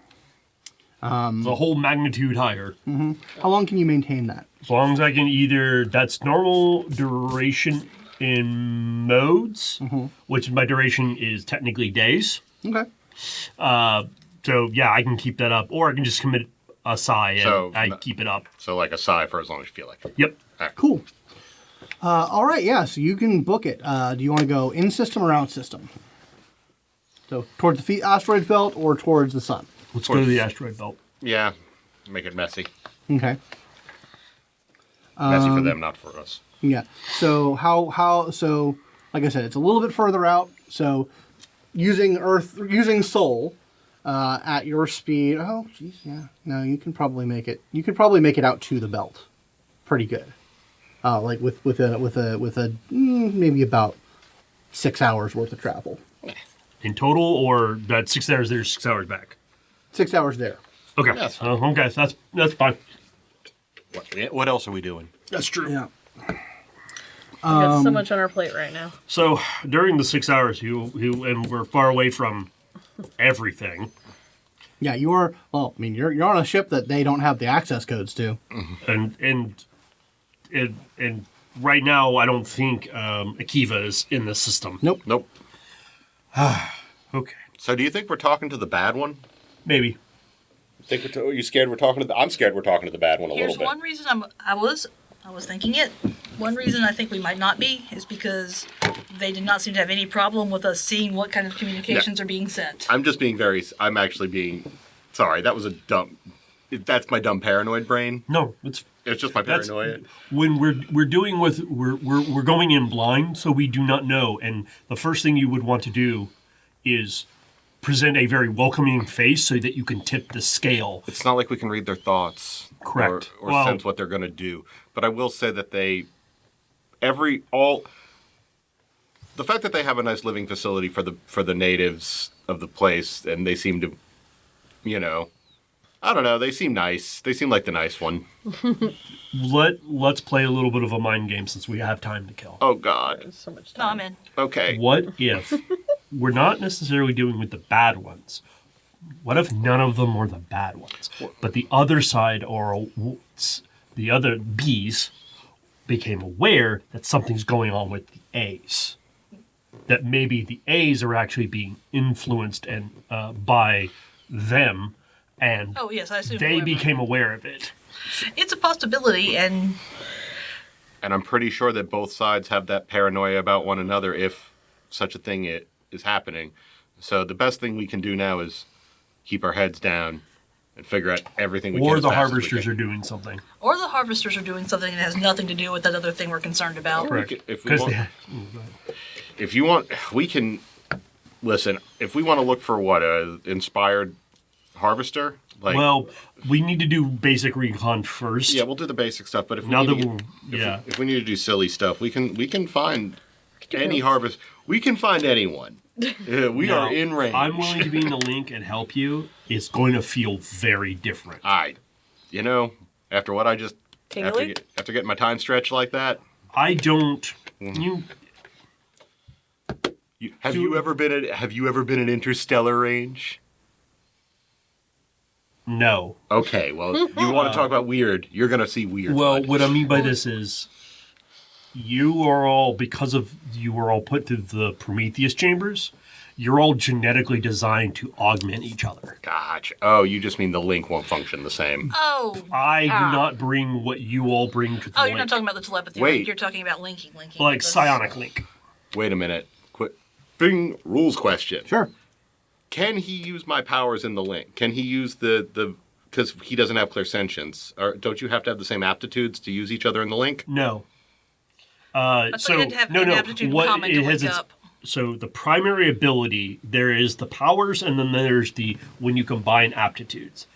The whole magnitude higher. How long can you maintain that? As long as I can that's normal duration in modes, which my duration is technically days. Okay. So yeah, I can keep that up, or I can just commit a sigh and So, I keep it up. So like a sigh for as long as you feel like it. Yep. Cool. All right, yeah, so you can book it. Do you want to go in system or out system? So towards the asteroid belt or towards the sun? Let's go to the asteroid belt. Yeah. Make it messy. Okay. Messy for them, not for us. Yeah. So so like I said, it's a little bit further out. So using Sol at your speed. Oh, geez, yeah. No, you can probably make it. You could probably make it out to the belt, pretty good. Like with maybe about 6 hours worth of travel. In total, or that 6 hours there, 6 hours back? 6 hours there. Okay. Yes. Okay, that's fine. What else are we doing? That's true. Yeah. We got so much on our plate right now. So during the 6 hours, and we're far away from everything, Yeah, you are. Well, I mean, you're on a ship that they don't have the access codes to. and right now, I don't think Akiva is in the system. Nope. Nope. Okay. So do you think we're talking to the bad one? Maybe. Are you scared we're talking to the... I'm scared we're talking to the bad one a Here's little bit. one reason I was thinking it. One reason I think we might not be is because they did not seem to have any problem with us seeing what kind of communications are being sent. I'm actually being... Sorry, that was a dumb... That's my dumb paranoid brain. No, It's just my that's paranoia. when we're going in blind, so we do not know. And the first thing you would want to do is present a very welcoming face so that you can tip the scale. It's not like we can read their thoughts. Correct. Or Well- sense what they're going to do. But I will say that the fact that they have a nice living facility for the natives of the place, and they seem to, I don't know, they seem nice. They seem like the nice one. Let's play a little bit of a mind game since we have time to kill. Oh, God. There's so much No, time. I'm in. Okay. What if we're not necessarily doing with the bad ones? What if none of them were the bad ones, but the other side or the other Bs became aware that something's going on with the A's? That maybe the A's are actually being influenced and by them, and Oh yes, I assume they whoever. became aware of it. It's a possibility, and And I'm pretty sure that both sides have that paranoia about one another if such a thing is happening. So the best thing we can do now is keep our heads down and figure out everything we Or can. the harvesters are doing something. Or the harvesters are doing something that has nothing to do with that other thing we're concerned about. Correct. If we Because want, if you want, we can listen. If we want to look for what a inspired harvester, like well, we need to do basic recon first. yeah, we'll do the basic stuff. But if we Now need that to we're if we need to do silly stuff, we can find any harvest. We can find anyone. We Now, are in range. I'm willing to be in the link and help you. It's going to feel very different. After what I just Tingly? after getting my time stretched like that. I don't. Mm-hmm. Have you ever been in interstellar range? No. Okay, well, you want to talk about weird? You're gonna see weird. Well, bud. what I mean by this is, you are all put through the Prometheus chambers. You're all genetically designed to augment each other. Gotcha. Oh, you just mean the link won't function the same. Oh. I do not bring what you all bring to the Oh, link. you're not talking about the telepathy Wait. link. You're talking about linking. like That's- psionic link. Wait a minute. Quick. Bing rules question. Sure. Can he use my powers in the link? Can he use the because he doesn't have clairsentience? Or don't you have to have the same aptitudes to use each other in the link? No. I thought you had to have an aptitude in common to link up. So the primary ability, there is the powers, and then there's the when you combine aptitudes.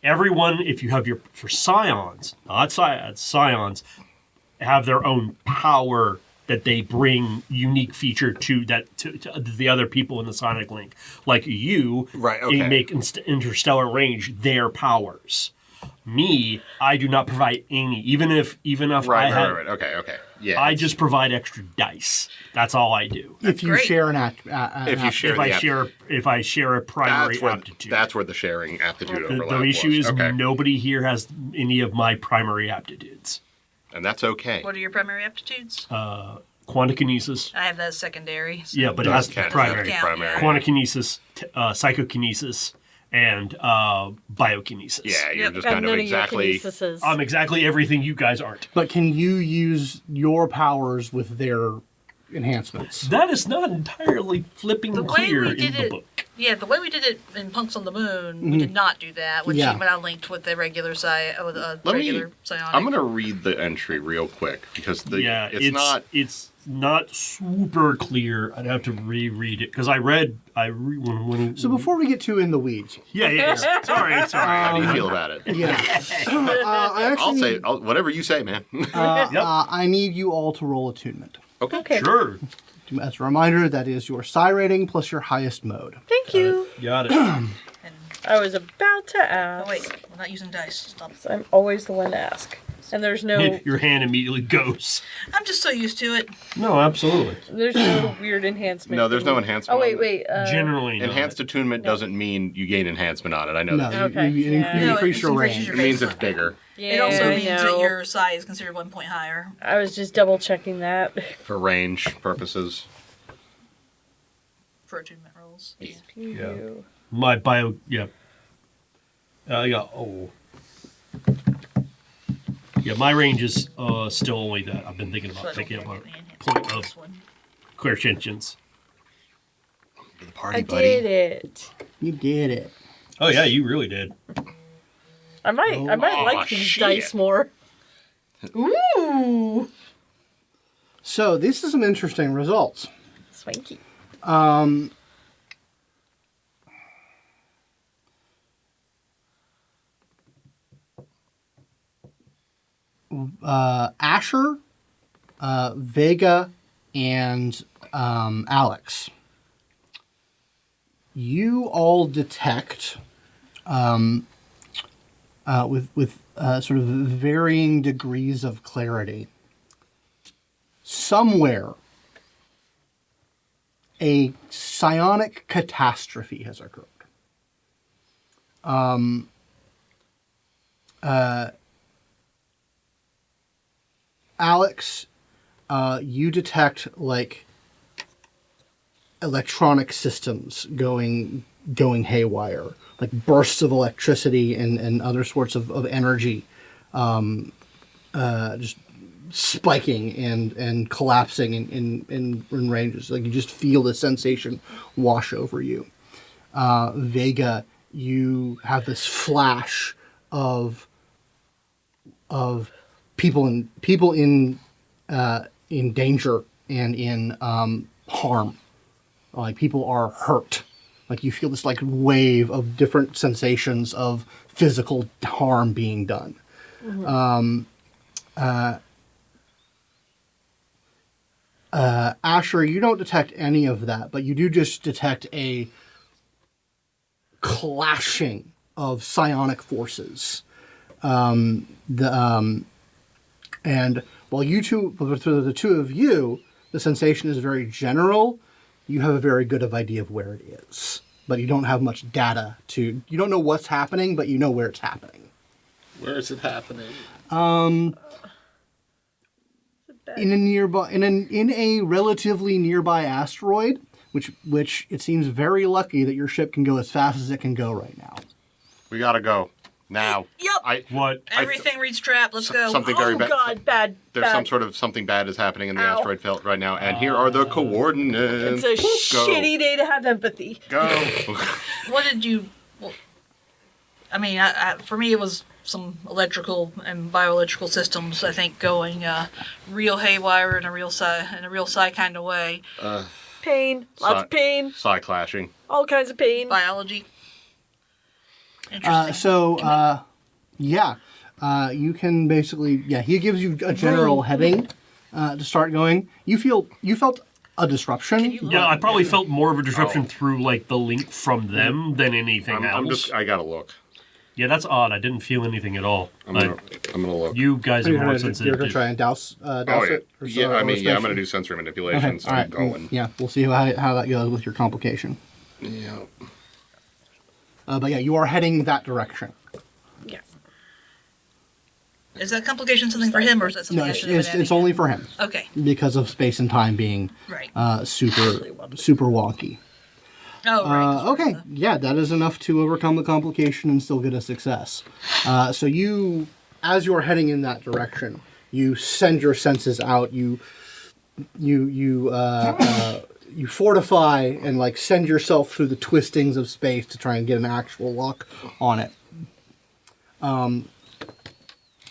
Everyone, if you have for scions, not scions, scions have their own power that they bring unique feature to the other people in the sonic link. Like you, Right, okay. they make interstellar range their powers. Me, I do not provide any. Even if Right. I have, Right. Okay. Yeah. I just provide extra dice. That's all I do. If you great. share If you share If I share a primary that's aptitude. That's where the sharing aptitude the overlap issue was. is Okay. nobody here has any of my primary aptitudes. And that's okay. What are your primary aptitudes? Quantikinesis. I have that as secondary. So Yeah, but it has to be Doesn't primary. count, primary. yeah. Quantikinesis, psychokinesis, and biokinesis. Yeah, you're Yep. just And kind of none exactly. of your kinesises. I'm exactly everything you guys aren't. But can you use your powers with their enhancements? That is not entirely flipping The way clear we in did the it- book. Yeah, the way we did it in Punks on the Moon, we did not do that when, Yeah. when I linked with the regular regular psionic. I'm gonna read the entry real quick because It's not super clear. I'd have to reread it because I read when So before we get too in the weeds, yeah. Sorry. How do you feel about it? yeah, I I'll actually say whatever you say, man. I need you all to roll attunement. Okay. Sure. As a reminder, that is your psi rating plus your highest mode. Thank you. Got it. And, I was about to ask. oh wait, we're not using dice. Stop. I'm always the one to ask. And there's no Your hand immediately goes. I'm just so used to it. No, absolutely. there's no weird enhancement. No, there's no thing. enhancement. Oh wait, on it. wait. Generally, not. Enhanced attunement doesn't mean you gain enhancement on it. I know No, that. Okay, you yeah. increase No, it your just increases range. your It means baseline. it's bigger Yeah, It also I means know. that your psi is considered 1 point higher I was just double checking that. for range purposes. for attunement rolls. Yeah. Pew. My bio. Yeah. Oh. Yeah, my range is still only that. I've been thinking So I about don't picking up get a the enhancement point on of this one. clairsentience. To the party, I buddy. did it. You did it. Oh yeah, you really did. I might like these shit. dice more. Ooh. So these are some interesting results. Swanky. Asher, Vega, and Alex. You all detect, with sort of varying degrees of clarity, somewhere a psionic catastrophe has occurred. Alex, you detect like electronic systems going haywire, like bursts of electricity and other sorts of energy, just spiking and collapsing in ranges. Like you just feel the sensation wash over you. Vega, you have this flash of people in danger and in harm. Like people are hurt. Like you feel this like wave of different sensations of physical harm being done. Asher, you don't detect any of that, but you do just detect a clashing of psionic forces. And while you two, for the two of you, the sensation is very general. You have a very good of idea of where it is, but you don't have much data you don't know what's happening, but you know where it's happening. Where is it happening? In a relatively nearby asteroid, which it seems very lucky that your ship can go as fast as it can go right now. We gotta go now. Yep. Everything reads trap. Let's go. Something very bad. God, bad. There's bad. something bad is happening in the asteroid belt right now, and here are the coordinates. It's a Go. shitty day to have empathy. Go. What did you? Well, I mean, for me, it was some electrical and bioelectrical systems. I think going real haywire in a real psi kind of way. Pain. Lots of pain. Psi clashing. All kinds of pain. Biology. Interesting. You can basically, he gives you a general heading to start going. You felt a disruption. Yeah, I probably felt more of a disruption through like the link from them than anything else. I gotta look. Yeah, that's odd. I didn't feel anything at all. I'm gonna look. You guys are more You're sensitive. going to try and douse Oh it? yeah. I'm gonna do sensory manipulation. Okay, So all I'm right. going. Yeah, we'll see how that goes with your complication. Yeah. But yeah, you are heading that direction. Yeah. Is that complication something for him, or is that something No, I should have been it's adding only in? for him Okay. because of space and time being Right. super wonky. Oh, right. Okay, yeah, that is enough to overcome the complication and still get a success. So you, as you're heading in that direction, you send your senses out. You fortify and like send yourself through the twistings of space to try and get an actual lock on it. And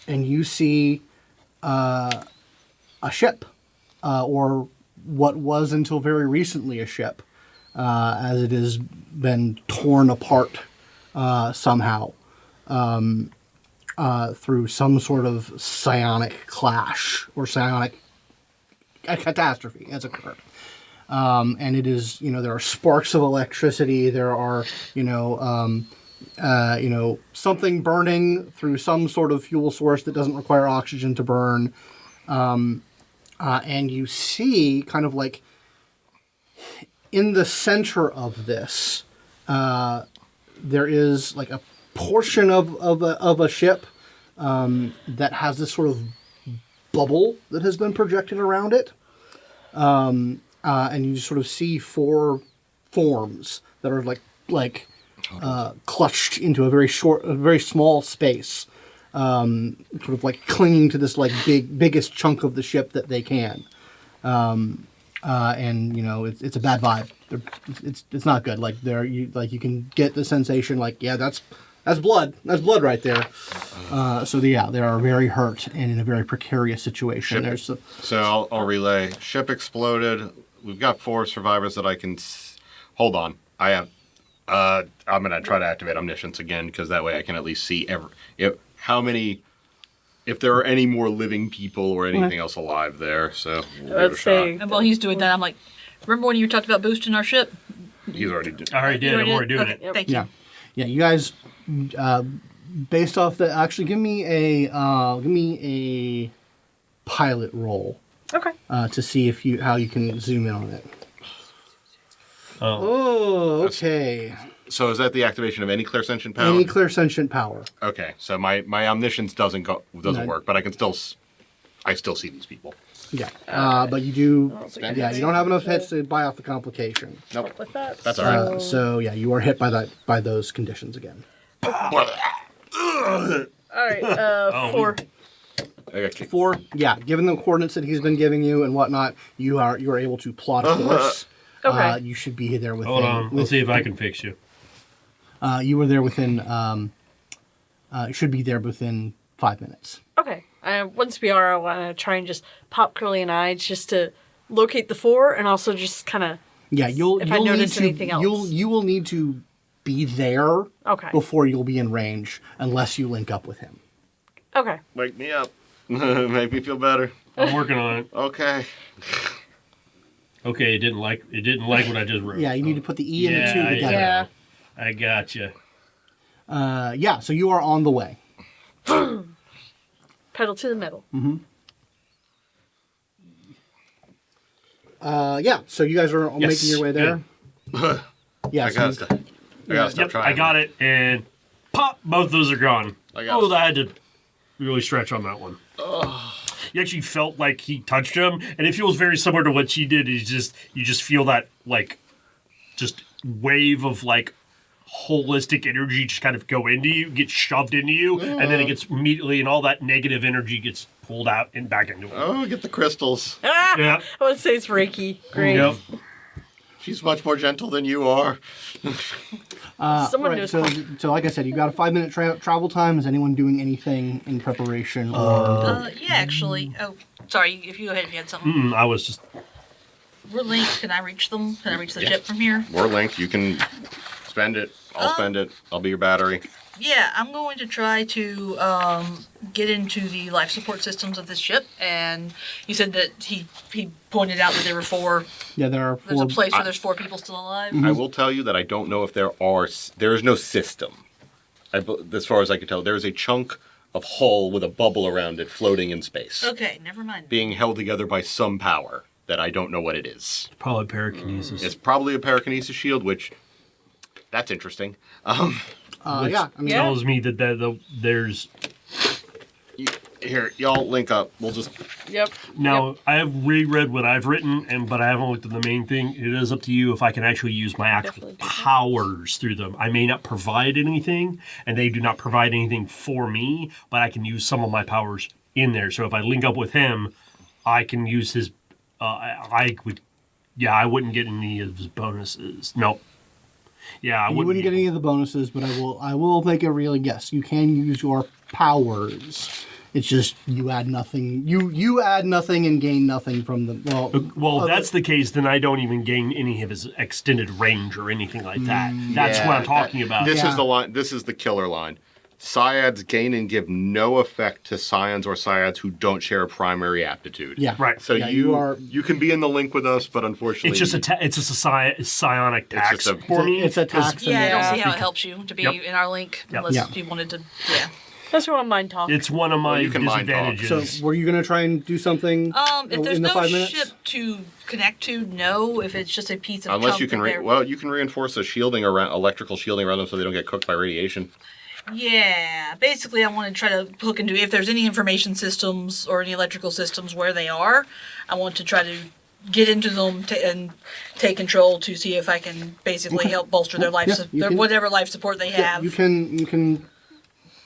you see a ship, or what was until very recently a ship, as it has been torn apart somehow through some sort of psionic clash or psionic catastrophe has occurred. And it is, there are sparks of electricity. There are, something burning through some sort of fuel source that doesn't require oxygen to burn. And you see kind of like in the center of this, there is like a portion of a ship that has this sort of bubble that has been projected around it. And you sort of see four forms that are like clutched into a very small space, sort of like clinging to this like biggest chunk of the ship that they can. And it's a bad vibe. It's not good. Like you can get the sensation like, yeah, that's blood. That's blood right there. They are very hurt and in a very precarious situation. So I'll relay. Ship exploded. We've got 4 survivors that I can. Hold on. I have. I'm gonna try to activate omniscience again because that way I can at least see if there are any more living people or anything else alive there. So we'll give it a shot. And while he's doing that, I'm like, remember when you talked about boosting our ship? He's already doing. I already did. I'm already doing Okay, it. thank you. Yeah. You guys, based off the actually, give me a pilot roll. Okay. To see how you can zoom in on it. Oh. Okay. So is that the activation of any clairsentient power? Any clairsentient power. Okay, so my omniscience doesn't work, but I still see these people. Yeah. But you do. Spend Yeah. it. You don't have enough hits to buy off the complication. Nope. With that. That's all right. So yeah, you are hit by those conditions again. All right. 4. I got kicked. 4. Yeah. Given the coordinates that he's been giving you and whatnot, you are able to plot a course. Okay. You should be there within. Hold on. Let's see if I can fix you. You were there within. Should be there within 5 minutes. Okay. Once we are, I want to try and just pop Curly and I just to locate the 4 and also just kind of. Yeah, you'll If I need notice to. anything else. You will need to be there. Okay. Before you'll be in range, unless you link up with him. Okay. Wake me up. Make me feel better. I'm working on it. Okay. Okay, it didn't like what I just wrote. Yeah, you need to put the E and the 2 together. Yeah. I gotcha. Yeah, so you are on the way. Pedal to the metal. Yeah, so you guys are Yes, making your way there. Yeah, I gotta stop Yep, trying. I got it, and pop, both those are gone. I got I had to really stretch on that one. You actually felt like he touched him, and it feels very similar to what she did. You just feel that like just wave of like holistic energy just kind of go into you, get shoved into you, and then it gets immediately, and all that negative energy gets pulled out and back into him. Oh, get the crystals. Ah! Yeah. I would say it's Reiki. Great. Yep. She's much more gentle than you are. Someone Right, knows. so like I said, you got a 5-minute travel time. Is anyone doing anything in preparation? Or Yeah, actually. Oh, sorry. If you go ahead, if you had something. I was just We're linked. Can I reach them? Can I reach the ship from here? We're linked. You can spend it. I'll spend it. I'll be your battery. Yeah, I'm going to try to get into the life support systems of this ship. And you said that he pointed out that there were 4. yeah, there are There's 4. a place where there's 4 people still alive. I will tell you that I don't know if there is no system. As far as I can tell, there is a chunk of hull with a bubble around it floating in space, Okay, never mind. being held together by some power that I don't know what it is. probably pyrokinesis. It's probably a pyrokinesis shield, which that's interesting. Yeah, I mean, Yeah. tells me that there's Here, y'all link up. We'll just Yep. now. I have reread what I've written, but I haven't looked at the main thing. It is up to you if I can actually use my actual Definitely do that. powers through them. I may not provide anything, and they do not provide anything for me, but I can use some of my powers in there. So if I link up with him, I can use his. I would. Yeah, I wouldn't get any of his bonuses. No. Yeah, I you wouldn't get any of the bonuses, but I will make a real guess. You can use your powers. It's just you add nothing. You add nothing and gain nothing from them. Well, if that's the case, then I don't even gain any of his extended range or anything like that. That's what I'm talking about. This Yeah. is the line. This is the killer line. Psiads gain and give no effect to scions or Psiads who don't share a primary aptitude. Yeah, Right. So Yeah, you can be in the link with us, but unfortunately, It's just a psionic tax just a- for me. it's a tax. Yeah, I don't Yeah. see how it helps you to be Yep. in our link Yep. unless Yeah. you wanted to. Yeah. That's what I'm mind talk. It's one of my you can mind talk. disadvantages. So, were you going to try and do something If there's in the no 5 minutes? ship to connect to, no. If it's just a piece of unless chunk you can that they're- you can reinforce the shielding around electrical shielding around them so they don't get cooked by radiation. Yeah, basically I want to try to hook into if there's any information systems or any electrical systems where they are, I want to try to get into them and take control to see if I can basically help bolster their life, Yeah, you their can- whatever life support they Yeah, have. you can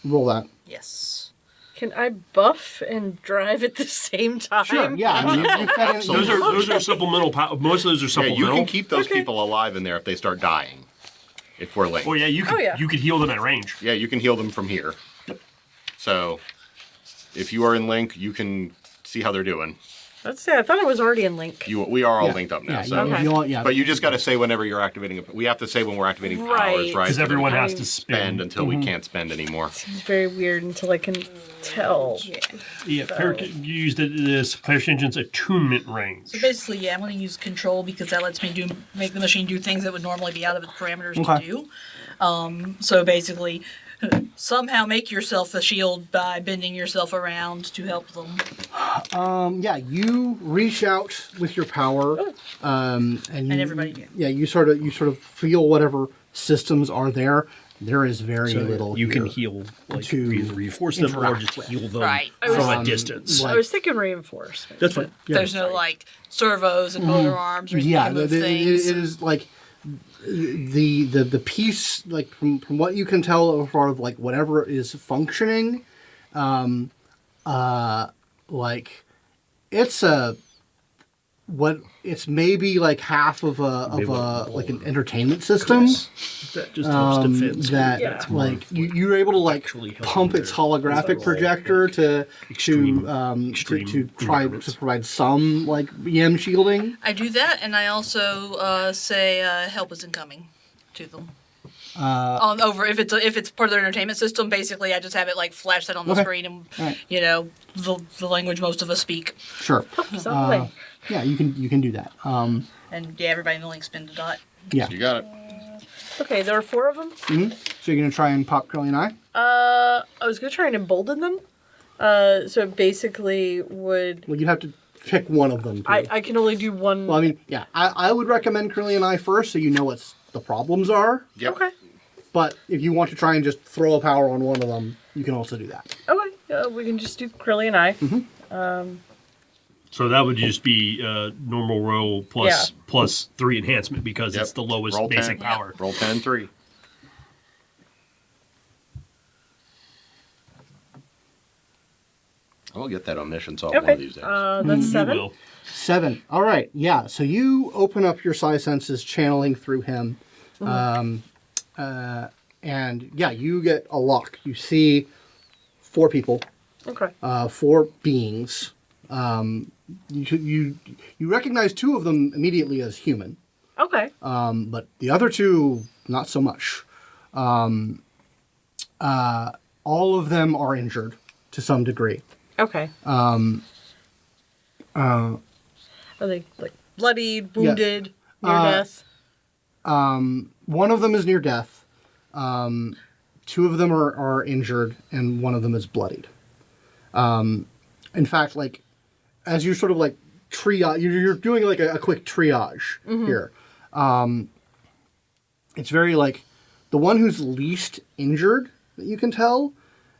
roll that. Yes. Can I buff and drive at the same time? Sure. Yeah. I mean, you fed in, Those are supplemental. Most of those are Yeah, supplemental. you can keep those people alive in there if they start dying. If we're linked. Oh yeah, you could. yeah. You could heal them at range. Yeah, you can heal them from here. So, if you are in link, you can see how they're doing. Let's see. I thought I was already in Link. We are all Yeah. linked up now. Yeah, so, Okay. yeah. but you just got to say whenever you're activating. We have to say when we're activating powers, Right. right? Because So everyone we has I to spend spend. until we can't spend anymore. It's very weird until I can tell. Yeah, you used this Clairsentient's attunement range. So basically, yeah, I'm going to use control because that lets me make the machine do things that would normally be out of its parameters Okay. to do. So basically, somehow make yourself a shield by bending yourself around to help them. Yeah, you reach out with your power, and everybody can. Yeah, you sort of feel whatever systems are there. There is very little. You can here. heal, like to either reinforce them or interact just with. heal them Right. from a distance. like- I was thinking reinforcement. That's fine. Yeah. There's no like servos and motor arms or anything Yeah, to move it things. is like the piece, like from what you can tell as far as like whatever is functioning, like it's a it's maybe like half of like an entertainment system. That just helps defend. That like you're able to like pump its holographic projector to try to provide some like EM shielding. I do that, and I also say help is incoming to them. If it's part of their entertainment system, basically I just have it like flash that on the screen, and the language most of us speak. Sure. Something. Yeah, you can do that. And everybody in the link spend a dot. Yeah. You got it. Okay, there are 4 of them. Mm-hmm. So you're gonna try and pop Curly and I? I was gonna try and embolden them. So it basically would. Well, you'd have to pick one of them. I can only do one. Well, I mean, yeah, I would recommend Curly and I first, so you know what the problems are. Yep. Okay. But if you want to try and just throw a power on one of them, you can also do that. Okay. We can just do Curly and I. Mm-hmm. So that would just be normal roll plus 3 enhancement because it's the lowest Roll basic 10. power. Roll 10, 3. I'll get that omniscience off one of these days. That's 7. Will. 7. All right. Yeah. So you open up your psi senses, channeling through him, and yeah, you get a lock. You see 4 people, Okay. 4 beings. You recognize 2 of them immediately as human, Okay. but the other 2 not so much. All of them are injured to some degree. Okay. Are they like bloodied, wounded, near death? One of them is near death. 2 of them are injured, and one of them is bloodied. In fact, like, as you sort of like triage, you're doing like a quick triage here. It's very like the one who's least injured that you can tell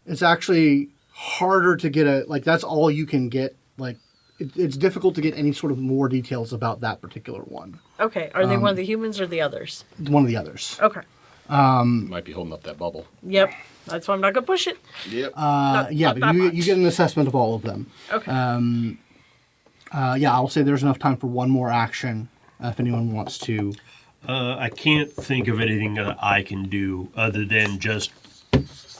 is actually harder to get that's all you can get. Like, it's difficult to get any sort of more details about that particular one. Okay. Are they one of the humans or the others? One of the others. Okay. Might be holding up that bubble. Yep. That's why I'm not gonna push it. Yep. But that you much. get an assessment of all of them. Okay. I'll say there's enough time for one more action if anyone wants to. I can't think of anything that I can do other than just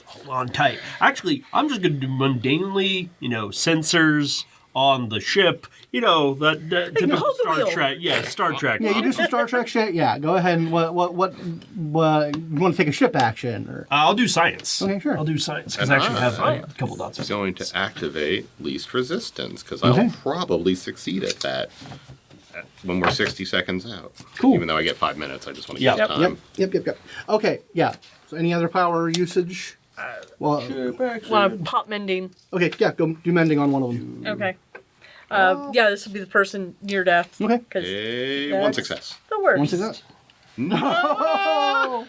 hold on tight. Actually, I'm just going to do mundanely, sensors on the ship. That typical hold the Star wheel. Trek. Yeah, Star Trek. Yeah, you do some Star Trek shit. Yeah, go ahead and what you want to take a ship action or? I'll do science. Okay, sure. I'll do science because I actually have a couple dots. It's going to activate least resistance because Okay. I'll probably succeed at that when we're 60 seconds out. Cool. Even though I get 5 minutes, I just want to Yeah. get time. Yep. Okay, yeah. So any other power usage? Well, Want to pop mending? okay, yeah. Go do mending on one of them. Okay. This will be the person near death. Okay. Because Hey, that's one success. the worst. One success. Oh,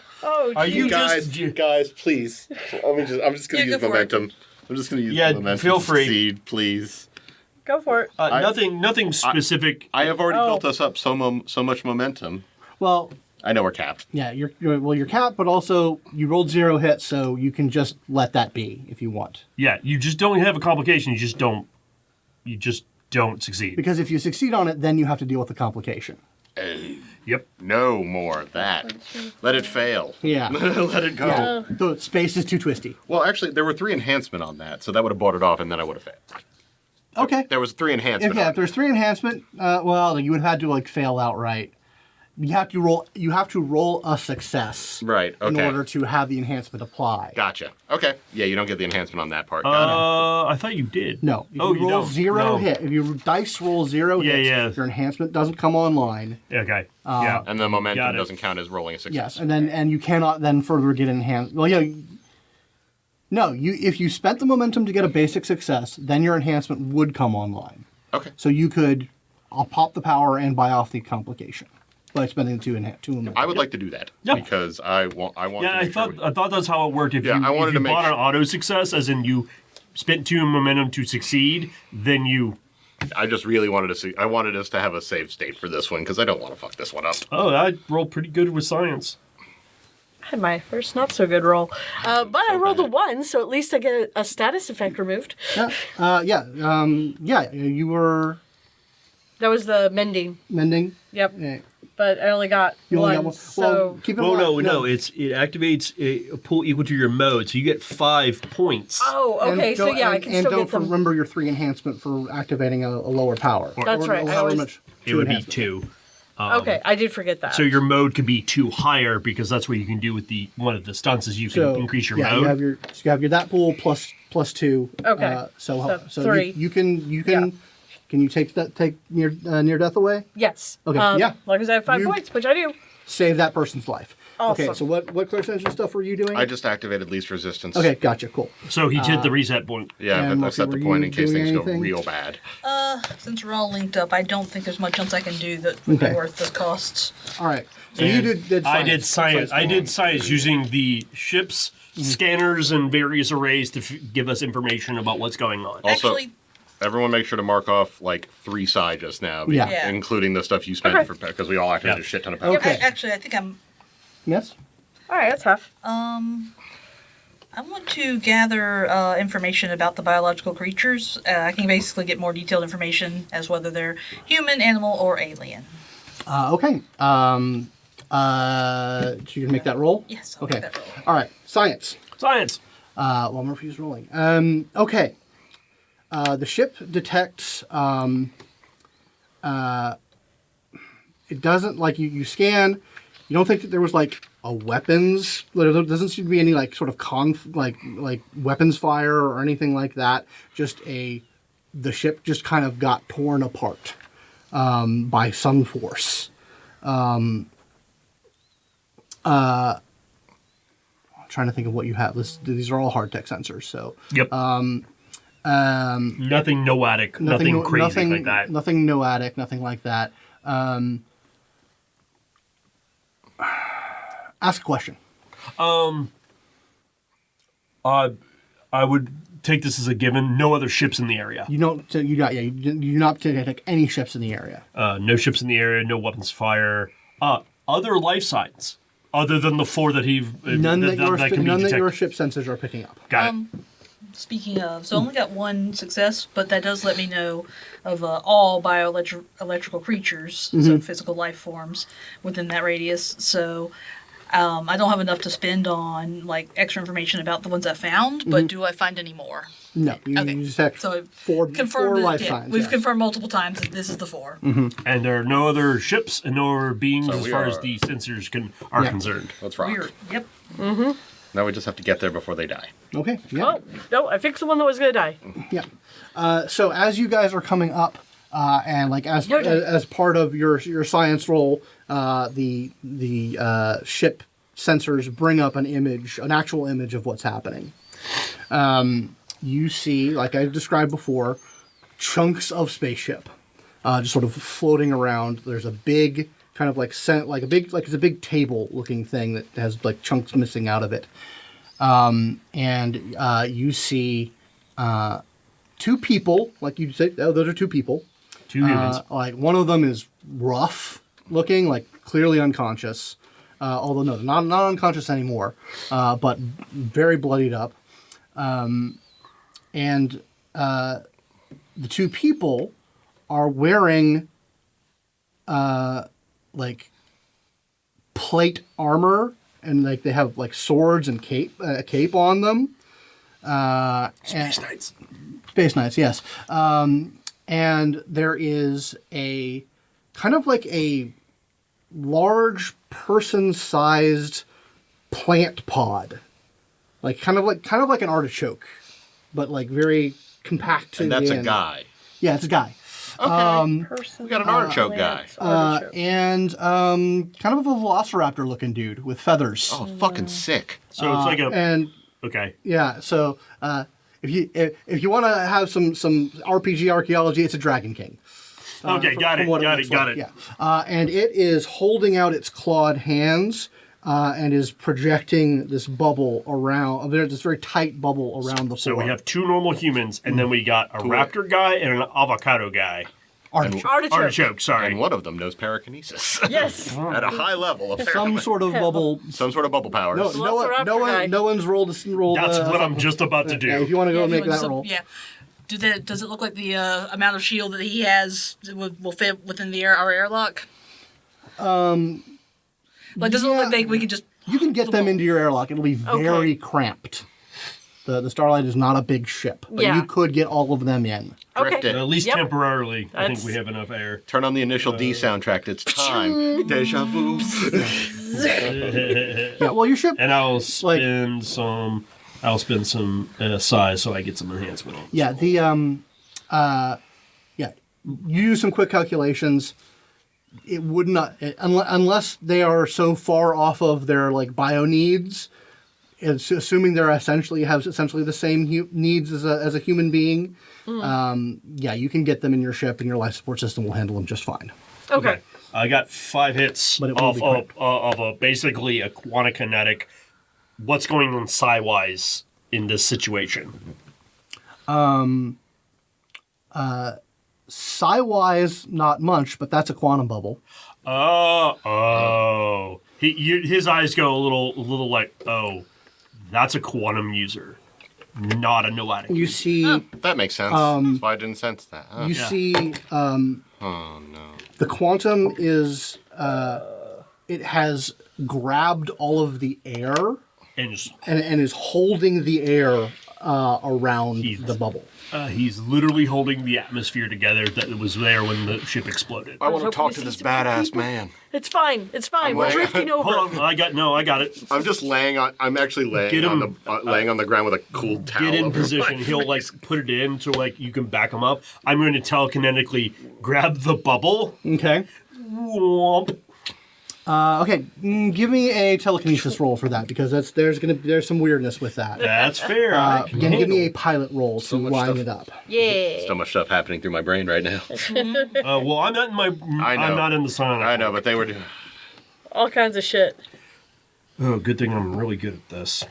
Are you Guys, just guys, please. I'm just going to Yeah, use go for it. momentum. I'm just going to use Yeah, momentum feel to free. succeed, please. Go for it. nothing specific? I have already Oh. built us up so much momentum. Well, I know we're capped. yeah. You're capped, but also you rolled 0 hits, so you can just let that be if you want. Yeah, you just don't have a complication. You just don't succeed. Because if you succeed on it, then you have to deal with the complication. Yep. No more of that. Let it fail. Yeah. Let it go. Yeah. The space is too twisty. Well, actually, there were 3 enhancement on that, so that would have bought it off, and then I would have failed. Okay. There was 3 enhancement. If there's 3 enhancement, you would have had to like fail outright. You have to roll a success. Right, In okay. order to have the enhancement apply. Gotcha. Okay. Yeah, you don't get the enhancement on that part. Got I thought you did. No. If Oh, you you roll don't. 0 No. hit, if your dice roll 0 Yeah, hits, yeah. your enhancement doesn't come online. Okay. it. Yeah. And the momentum Got it. doesn't count as rolling a success. Yes, and you cannot then further get enhanced. Well, if you spent the momentum to get a basic success, then your enhancement would come online. Okay. So you could pop the power and buy off the complication by spending two momentum. I would like to do that Yeah. because I want. Yeah, to I make thought sure I thought that's how it worked. If Yeah, you, I wanted if you to make bought an sure- auto success, as in you spent 2 momentum to succeed, then you. I just really wanted to see. I wanted us to have a save state for this one because I don't want to fuck this one up. Oh, I rolled pretty good with science. I had my first not so good roll. But I rolled a 1, so at least I get a status effect removed. You were. That was the mending. Mending. Yep. Yeah. But I only got You one. only got one. So Well, keep in Well, mind. no. It activates a pool equal to your mode, so you get 5 points. oh, okay. And So don't- yeah, I and- can and still don't get them. remember your 3 enhancement for activating a lower power. That's right, I however always- much. It 2 would be enhancement. 2. Okay, I did forget that. So your mode could be 2 higher because that's what you can do with the one of the stunts is you can So increase your yeah, mode. you have your that pool plus 2. Okay. So So 3. three. You can Yeah. Can you take near death away? Yes. Okay, yeah. As long as I have 5 You- points, which I do. Save that person's life. Okay. Awesome. So what Clairsentient stuff were you doing? I just activated least resistance. Okay, gotcha. Cool. So he hit the reset point. Yeah, And but I Murphy, set the were point you in case doing things anything? go real bad. Since we're all linked up, I don't think there's much else I can do that would Okay. be worth the costs. All right. So you And did science. I did science. I did science using the ship's scanners and various arrays to give us information about what's going on. Also, Actually, everyone make sure to mark off like 3 psi just now. Yeah. Yeah. Including the stuff you spent Okay. for because we all activated Yeah. a shit ton of power. Okay. actually, I think Yes. All right, that's half. I want to gather information about the biological creatures. I can basically get more detailed information as whether they're human, animal, or alien. Okay. So you can make that roll. Yes, I'll Okay. make that roll. All right. Science. Science. While Murphy's rolling. Okay. The ship detects. It doesn't like you scan. You don't think that there was like a weapons. There doesn't seem to be any like sort of like weapons fire or anything like that. Just the ship just kind of got torn apart by some force. I'm trying to think of what you have. These are all hard tech sensors. So Yep. Nothing noatic. Nothing crazy like that. Nothing noatic. Nothing like that. Ask a question. I would take this as a given. No other ships in the area. You don't. You do not detect any ships in the area. No ships in the area. No weapons fire. Other life signs other than the 4 that he None that your can be detected. your ship sensors are picking up. Got it. Speaking of, so I only got 1 success, but that does let me know of all bioelectrical creatures, so physical life forms within that radius. So I don't have enough to spend on like extra information about the ones I found, but do I find any more? No, you Okay. detect So I've 4 confirmed life that, signs. we've yes. confirmed multiple times that this is the 4. And there are no other ships and no other beings So as we far as are- the sensors are Yeah. concerned. Let's rock. Weird. Yep. Now we just have to get there before they die. Okay. Yeah. Oh, no, I fixed the one that was going to die. Yeah. So as you guys are coming up, and like as No, no. as part of your science roll, the ship sensors bring up an actual image of what's happening. You see, like I described before, chunks of spaceship, just sort of floating around. There's a big kind of like it's a big table looking thing that has like chunks missing out of it. And you see 2 people, like you say, oh, those are 2 people. 2 humans. Like one of them is rough looking, like clearly unconscious. Although no, not unconscious anymore, but very bloodied up. And the 2 people are wearing like plate armor, and like they have like swords and cape on them. Space Knights. Space Knights, yes. And there is a kind of like a large person-sized plant pod, like kind of like an artichoke, but like very compact. And that's a end. guy. Yeah, it's a guy. Person. We got an artichoke guy. And kind of a velociraptor looking dude with feathers. Oh, fucking sick. So it's like a And okay. yeah, so if you want to have some RPG archaeology, it's a Dragon King. Okay, got it. From what Got looks it. Got like, it. Yeah. And it is holding out its clawed hands and is projecting this bubble around. There's this very tight bubble around the So floor. we have 2 normal humans, and then we got a raptor guy and an avocado guy. Artichoke. Artichoke. Sorry. And one of them knows pyrokinesis. Yes. At a high level, apparently. Some sort of bubble. Some sort of bubble powers. No, Velociraptor guy. no one's rolled. That's what I'm just about to do. Yeah, if you want to go Yeah, if you make want that some- roll. Yeah. Does it look like the amount of shield that he has will fit within our airlock? Like, does it look like we could just... You can get them into your airlock. It'll be very cramped. The Starlight is not a big ship, but you could get all of them in. Drift it. At least temporarily, I think we have enough air. Turn on the initial D soundtrack. It's time. Deja vu. Yeah, well, your ship... And I'll spend some size so I get some enhancement on it. Yeah, you do some quick calculations. It would not, unless they are so far off of their like bio needs, it's assuming they're essentially the same needs as a human being. You can get them in your ship, and your life support system will handle them just fine. Okay. I got 5 hits of basically a Quantikinetic. What's going on psi-wise in this situation? Psi-wise, not much, but that's a quantum bubble. His eyes go a little like, oh, that's a quantum user, not a noetic. You see, That makes sense. That's why I didn't sense that. you see, Oh, no. the quantum is, it has grabbed all of the air And just, and is holding the air around the bubble. he's literally holding the atmosphere together that was there when the ship exploded. I want to hoping talk to to see this some more badass people. man. It's fine. We're drifting over. Hold on, I got it. I'm just laying on. I'm actually laying Get on him. laying on the ground with a cool towel. Get in over position. my He'll like face. put it in so like you can back him up. I'm going to telekinetically grab the bubble. Okay. Whomp. Okay. Give me a telekinesis roll for that because there's some weirdness with that. That's fair. I can Again, give me a handle. pilot roll to much line stuff. it up. Yeah. So much stuff happening through my brain right now. Well, I'm not in my. I know. I'm not in the sun. I know, but they were. All kinds of shit. Oh, good thing I'm really good at this.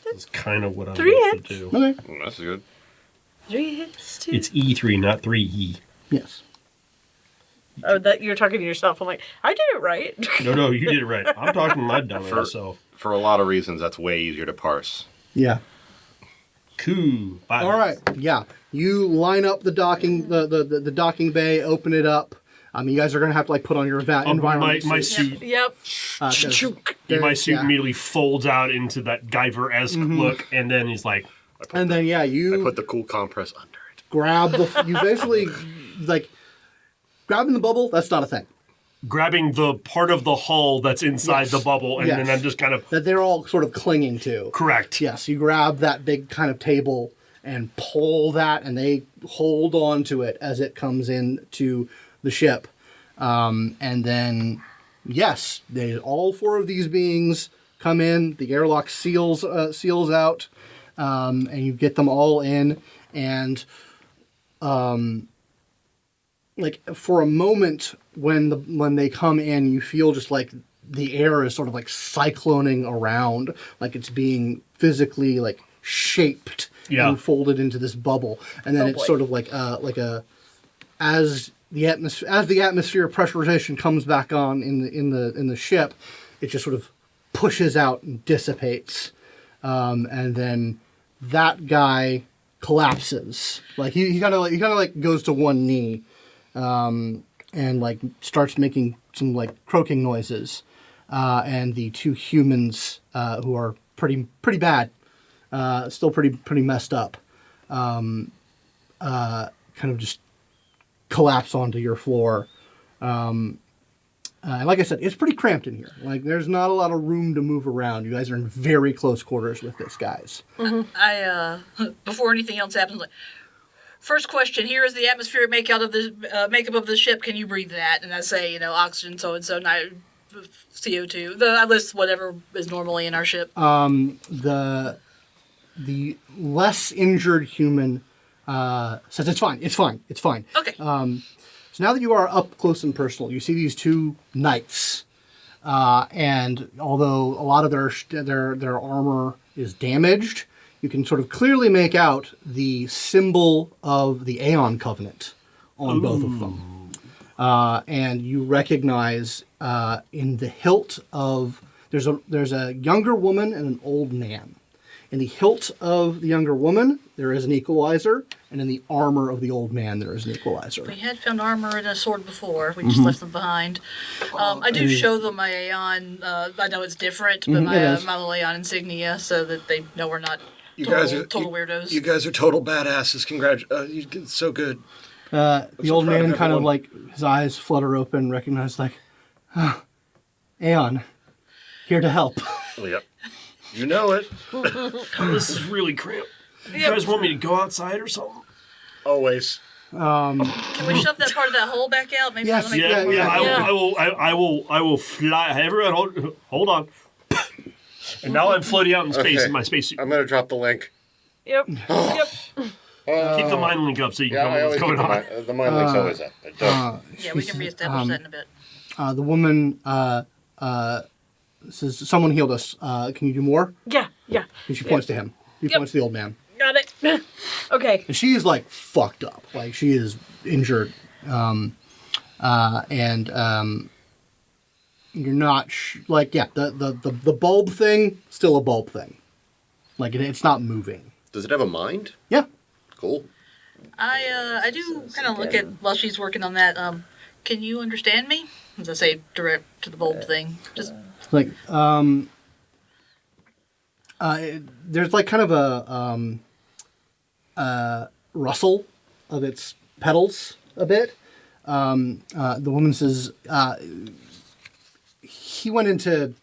That's kind of what I'm 3 going hits. to do. Okay. That's good. 3 hits, 2. It's E3, not 3E. Yes. Oh, that you're talking to yourself. I'm like, I did it right. No, you did it right. I'm talking to my dumb myself. For a lot of reasons, that's way easier to parse. Yeah. Cool. All right. Yeah. You line up the docking the docking bay, open it up. You guys are gonna have to like put on your environment. My suit. Yep. 'Cause My suit yeah. immediately folds out into that Guyver-esque look, and then he's like, And then I you put the cool compress under it. grab you basically like grabbing the bubble. That's not a thing. grabbing the part of the hull that's inside Yes. the bubble, and Yes. then I'm just kind of That they're all sort of clinging to. correct. Yes, you grab that big kind of table and pull that, and they hold on to it as it comes in to the ship. And then, yes, all 4 of these beings come in. The airlock seals out, and you get them all in. And like for a moment, when they come in, you feel just like the air is sort of like cycloning around, like it's being physically like shaped and folded into this bubble, and then it's sort of like as the atmosphere pressurization comes back on in the ship, it just sort of pushes out and dissipates, and then that guy collapses. Like he kind of like goes to one knee, and like starts making some like croaking noises, and the 2 humans who are pretty bad, still pretty messed up, kind of just collapse onto your floor. And like I said, it's pretty cramped in here. Like there's not a lot of room to move around. You guys are in very close quarters with this, guys. I before anything else happens, like, first question: here is the atmospheric makeup of the ship. Can you breathe that? And I say, oxygen, so and so, CO2. I list whatever is normally in our ship. The less injured human says it's fine. Okay. So now that you are up close and personal, you see these 2 knights, and although a lot of their armor is damaged, you can sort of clearly make out the symbol of the Aeon Covenant on both of them, and you recognize in the hilt of there's a younger woman and an old man. In the hilt of the younger woman, there is an equalizer, and in the armor of the old man, there is an equalizer. We had found armor and a sword before. We just left them behind. I do show them my Aeon. I know it's different, but my little Aeon insignia, so that they know we're not total weirdos. You guys are total badasses. You did so good. The so old proud man of kind of everyone. like, his eyes flutter open, recognize like, Aeon, here to help. Yep. You know it. This is really cramped. You guys want me to go outside or something? Always. Can we shove that part of that hole back out? Maybe Yes, that'll make Yeah, it yeah. more- I will fly. Everyone, hold on. And now I'm floating out in space Okay. in my spacesuit. I'm going to drop the link. Yep. Yep. Keep the mind link up so you can Yeah, know I what's always going keep on. the mind link's always up. I don't. Yeah, we can reestablish that in a bit. The woman says, someone healed us. Can you do more? Yeah. Yeah. And she points to him. He points to the old man. Got it. Okay. And she is like fucked up. Like she is injured. You're not the bulb thing, still a bulb thing. Like it's not moving. Does it have a mind? Yeah. Cool. I do kind of look at while she's working on that. Can you understand me? As I say, direct to the bulb thing. Just Like there's like kind of a rustle of its petals a bit. The woman says he went into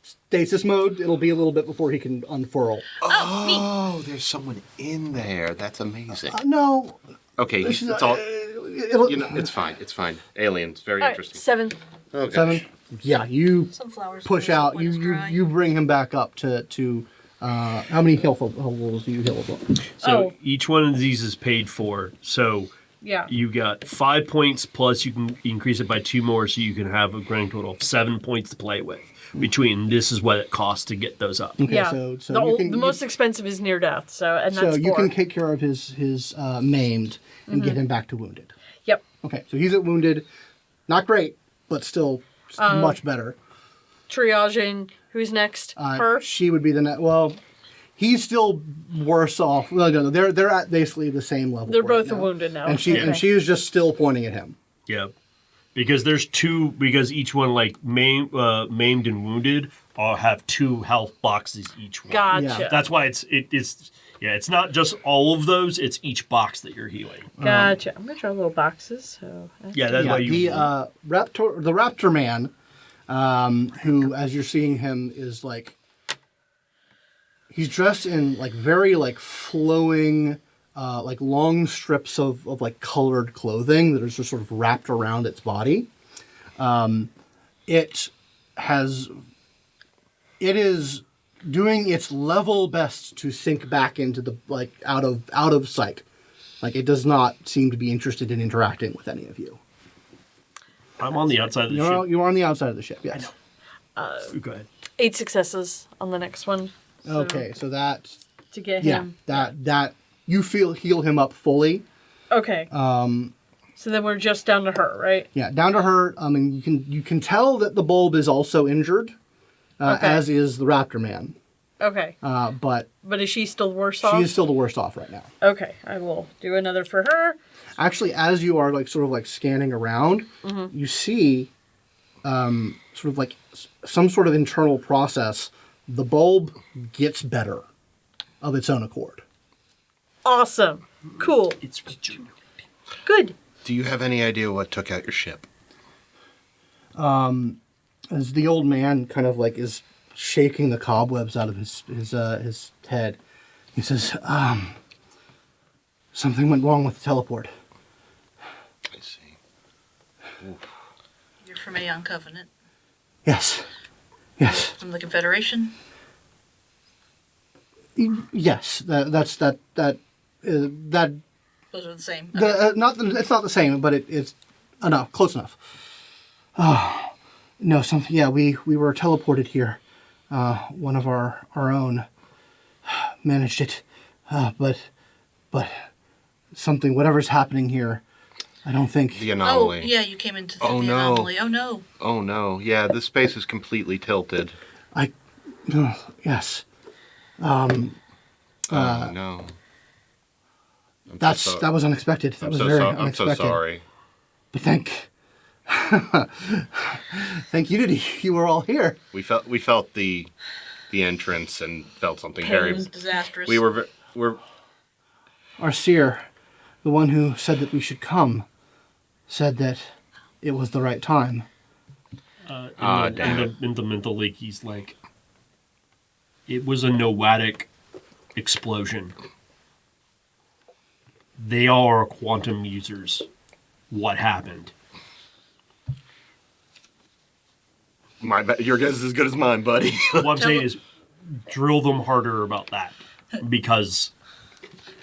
stasis mode. It'll be a little bit before he can unfurl. Oh, there's someone in there. That's amazing. No. Okay, This is, it's all. it'll, You know, it's fine. It's fine. Aliens, very All right. interesting. 7. Oh, gosh. 7. Yeah, you sunflowers. push out. You bring him back up to how many health levels do you heal above? So each one of these is paid for. So Yeah. you got 5 points plus you can increase it by 2 more, so you can have a grand total of 7 points to play with. Between this is what it costs to get those up. Okay, Yeah. so The most expensive is near death. So and that's so you 4. can take care of his maimed and get him back to wounded. Yep. Okay, so he's at wounded, not great, but still much better. Triaging. Who's next? Her. She would be the next. Well, he's still worse off. Well, no, they're at basically the same level. They're right both now. wounded now. and she Okay. is just still pointing at him. Yeah. Because there's 2, because each one, like, maimed and wounded, have 2 health boxes each one. Gotcha. Yeah. That's why it's not just all of those, it's each box that you're healing. Gotcha. I'm gonna draw little boxes. So Yeah, that's why you... the raptor man, who, as you're seeing him, is like he's dressed in like very like flowing, like long strips of like colored clothing that are just sort of wrapped around its body. It is doing its level best to sink back into the like out of sight. Like it does not seem to be interested in interacting with any of you. I'm on the outside of the ship. You're on the outside of the ship, yes. Go ahead. 8 successes on the next one. So Okay, so that To get yeah, him. that you heal him up fully. Okay. So then we're just down to her, right? Yeah, down to her. I mean, you can tell that the bulb is also injured, Okay. as is the raptor man. Okay. But But is she still worse off? she is still the worst off right now. Okay. I will do another for her. Actually, as you are like sort of like scanning around, you see sort of like some sort of internal process. The bulb gets better of its own accord. Awesome. Cool. It's rejuvenating. Good. Do you have any idea what took out your ship? As the old man kind of like is shaking the cobwebs out of his head, he says, "Something went wrong with the teleport." I see. You're from Aeon Covenant. Yes, yes, From the Confederation. yes. That's that. Those are the same. It's not the same, but it's enough, close enough. No, something. Yeah, we were teleported here. One of our own managed it, but something, whatever's happening here, I don't think. The Oh, anomaly. yeah, you came into Oh, the no. anomaly. Oh, no. Oh no. Yeah, this space is completely tilted. Yes. no. That was unexpected. That was very I'm unexpected. so sorry. But thank Unity, you were all here. We felt the entrance and felt something It was disastrous. we're Our seer, the one who said that we should come, said that it was the right time. In the mental leak, he's like, it was a noetic explosion. They are quantum users. What happened? your guess is as good as mine, buddy. What I'm saying is, drill them harder about that. Because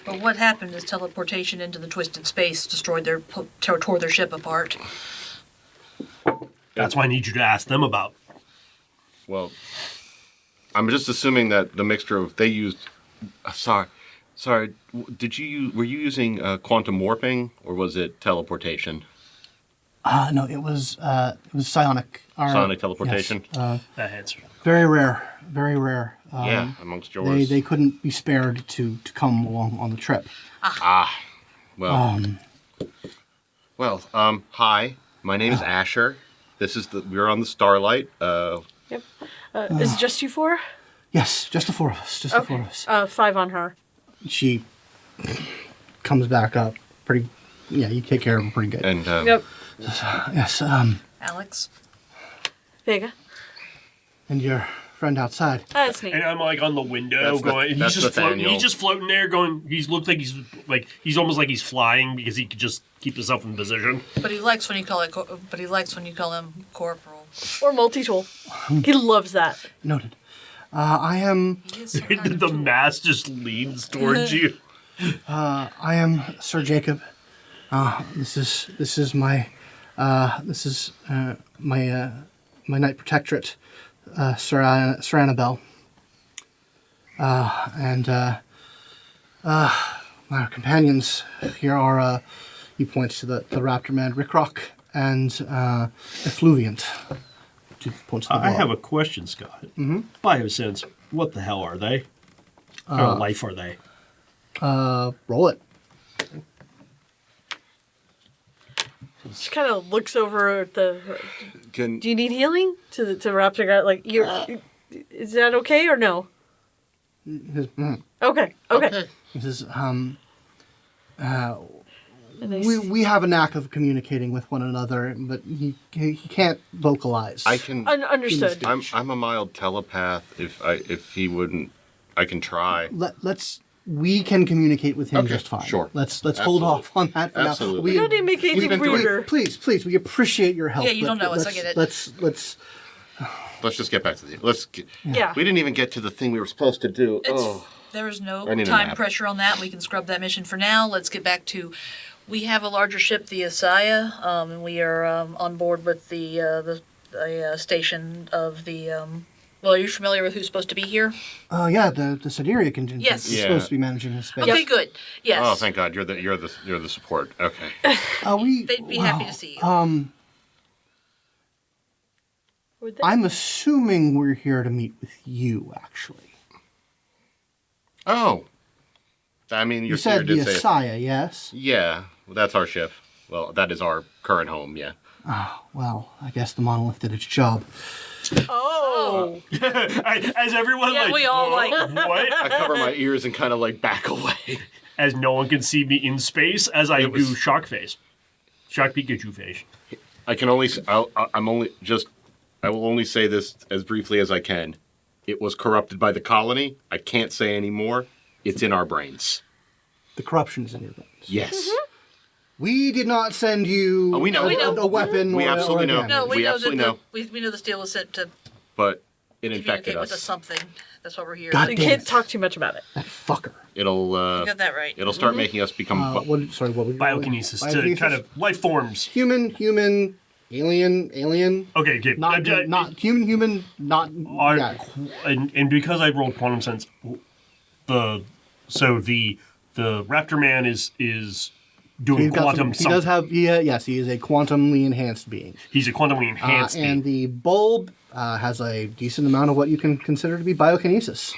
But what happened is teleportation into the twisted space destroyed tore their ship apart. that's why I need you to ask them about. Well, I'm just assuming that the mixture of they used. Sorry. Were you using quantum warping or was it teleportation? No, it was psionic. Psionic teleportation. Yes, That answer. very rare, very rare. Yeah, amongst yours. They couldn't be spared to come along on the trip. Well, hi. My name is Asher. We're on the Starlight. Yep. Is it just you four? Yes, just the four of us. Just the four of us. 5 on her. She comes back up pretty. Yeah, you take care of her pretty good. And Yep. Yes. Alex? Vega. And your friend outside. That's neat. And I'm like on the window going. that's He's just floating. Nathaniel. He's just floating there, going. He looks like he's almost like he's flying because he could just keep himself in position. But he likes when you call him corporal. Or multi-tool. He loves that. Noted. I am. The mass just leans towards you. I am Sir Jacob. This is my knight protectorate, Sir Annabelle. And my companions here are. He points to the Raptor Man, Rickrock, and Effluviant. Points to the I blob. have a question, Scott. Mm-hmm. Biosense, what the hell are they? What kind of life are they? Roll it. She kind of looks over at the. can Do you need healing? To Raptor guy, like is that okay or no? Okay. This is And they we have a knack of communicating with one another, but he can't vocalize. I can. Understood. I'm a mild telepath. If he wouldn't, I can try. We can communicate with him Okay, just fine. sure. Let's Absolutely. hold off on that for Absolutely. now. We don't need to make anything been through it. weirder. Please, we appreciate your help. Yeah, you don't but know us, I get it. Let's. Let's just get back to Yeah. We didn't even get to the thing we were supposed to do. There is no I need a time nap. pressure on that. We can scrub that mission for now. Let's get back to. We have a larger ship, the ASIYAH, and we are on board with the station of the. Well, are you familiar with who's supposed to be here? Yeah, the Sideria contingent Yes. is Yeah. supposed to be managing his space. Okay, good. Yes. Oh, thank God, you're the support. Okay. They'd be happy to see you. Would they- I'm assuming we're here to meet with you, actually. Oh. I mean, You your said the did say. ASIYAH, yes? Yeah, well, that's our ship. Well, that is our current home. Yeah. Well, I guess the monolith did its job. Oh. As everyone Yeah, like, we all "Oh, like- what? I cover my ears and kind of like back away. As no one can see me in space, as I It was- do shock face, shock Pikachu face. I can only. I will only say this as briefly as I can. It was corrupted by the colony. I can't say any more. It's in our brains. The corruption is in your brains. Yes. We did not send you Oh, we know. a, We know. a weapon. We or absolutely know. damage. No, we we know absolutely that know. we know this deal was sent to But it infected communicate with us us. something. That's what we're here. God You damn can't it. talk too much about it. That fucker. It'll You got that right. it'll start making us become. What were we Biokinesis to Biokinesis? kind of life forms. Human, alien. Okay, okay. Not human, not. Yeah. And because I rolled quantum sense, the Raptor Man is doing He's got quantum. he does have. Yes, he is a quantumly enhanced being. He's a quantumly enhanced And being. the bulb has a decent amount of what you can consider to be biokinesis.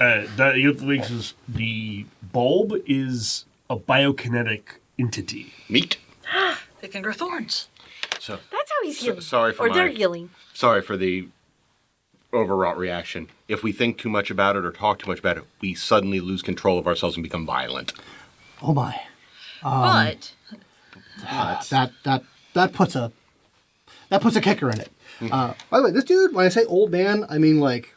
The other thing is the bulb is a biokinetic entity. Neat. They can grow thorns. So That's how he's healing. sorry for or my- they're healing. sorry for the overwrought reaction. If we think too much about it or talk too much about it, we suddenly lose control of ourselves and become violent. Oh my. But That puts a kicker in it. By the way, this dude, when I say old man, I mean like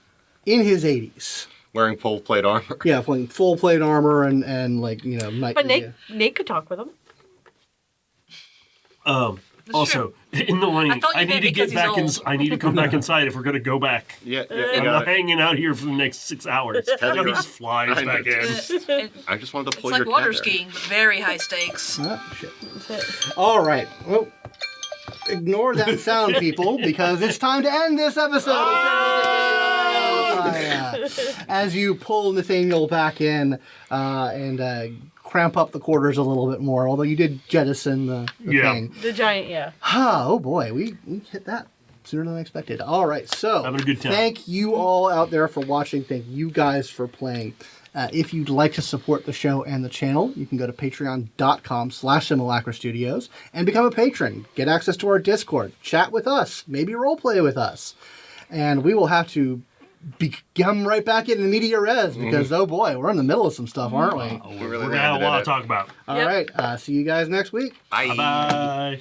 in his 80s. Wearing full plate armor. Yeah, like full plate armor and like, you know, night. But Nate could talk with him. Also, in the lane, I thought you I need meant to get because back he's in. I need to come back inside if we're gonna go back. Yeah, I'm got not it. hanging out here for the next 6 hours. No, he just flies I know. back in. I just wanted to It's pull like your water tether. skiing, but very high stakes. Shit. All right. Well, ignore that sound, people, because it's time to end this episode. As you pull Nathaniel back in and cramp up the quarters a little bit more, although you did jettison the Yeah. thing. The giant, yeah. Oh boy, we hit that sooner than I expected. All right, so Having a good time. thank you all out there for watching. Thank you guys for playing. If you'd like to support the show and the channel, you can go to patreon.com/simulacrastudios and become a patron. Get access to our Discord, chat with us, maybe roleplay with us. And we will have to come right back into media res because, oh boy, we're in the middle of some stuff, aren't we? We really We're gonna have a landed lot in to it. talk about. All right, see you guys next week. Bye. Bye.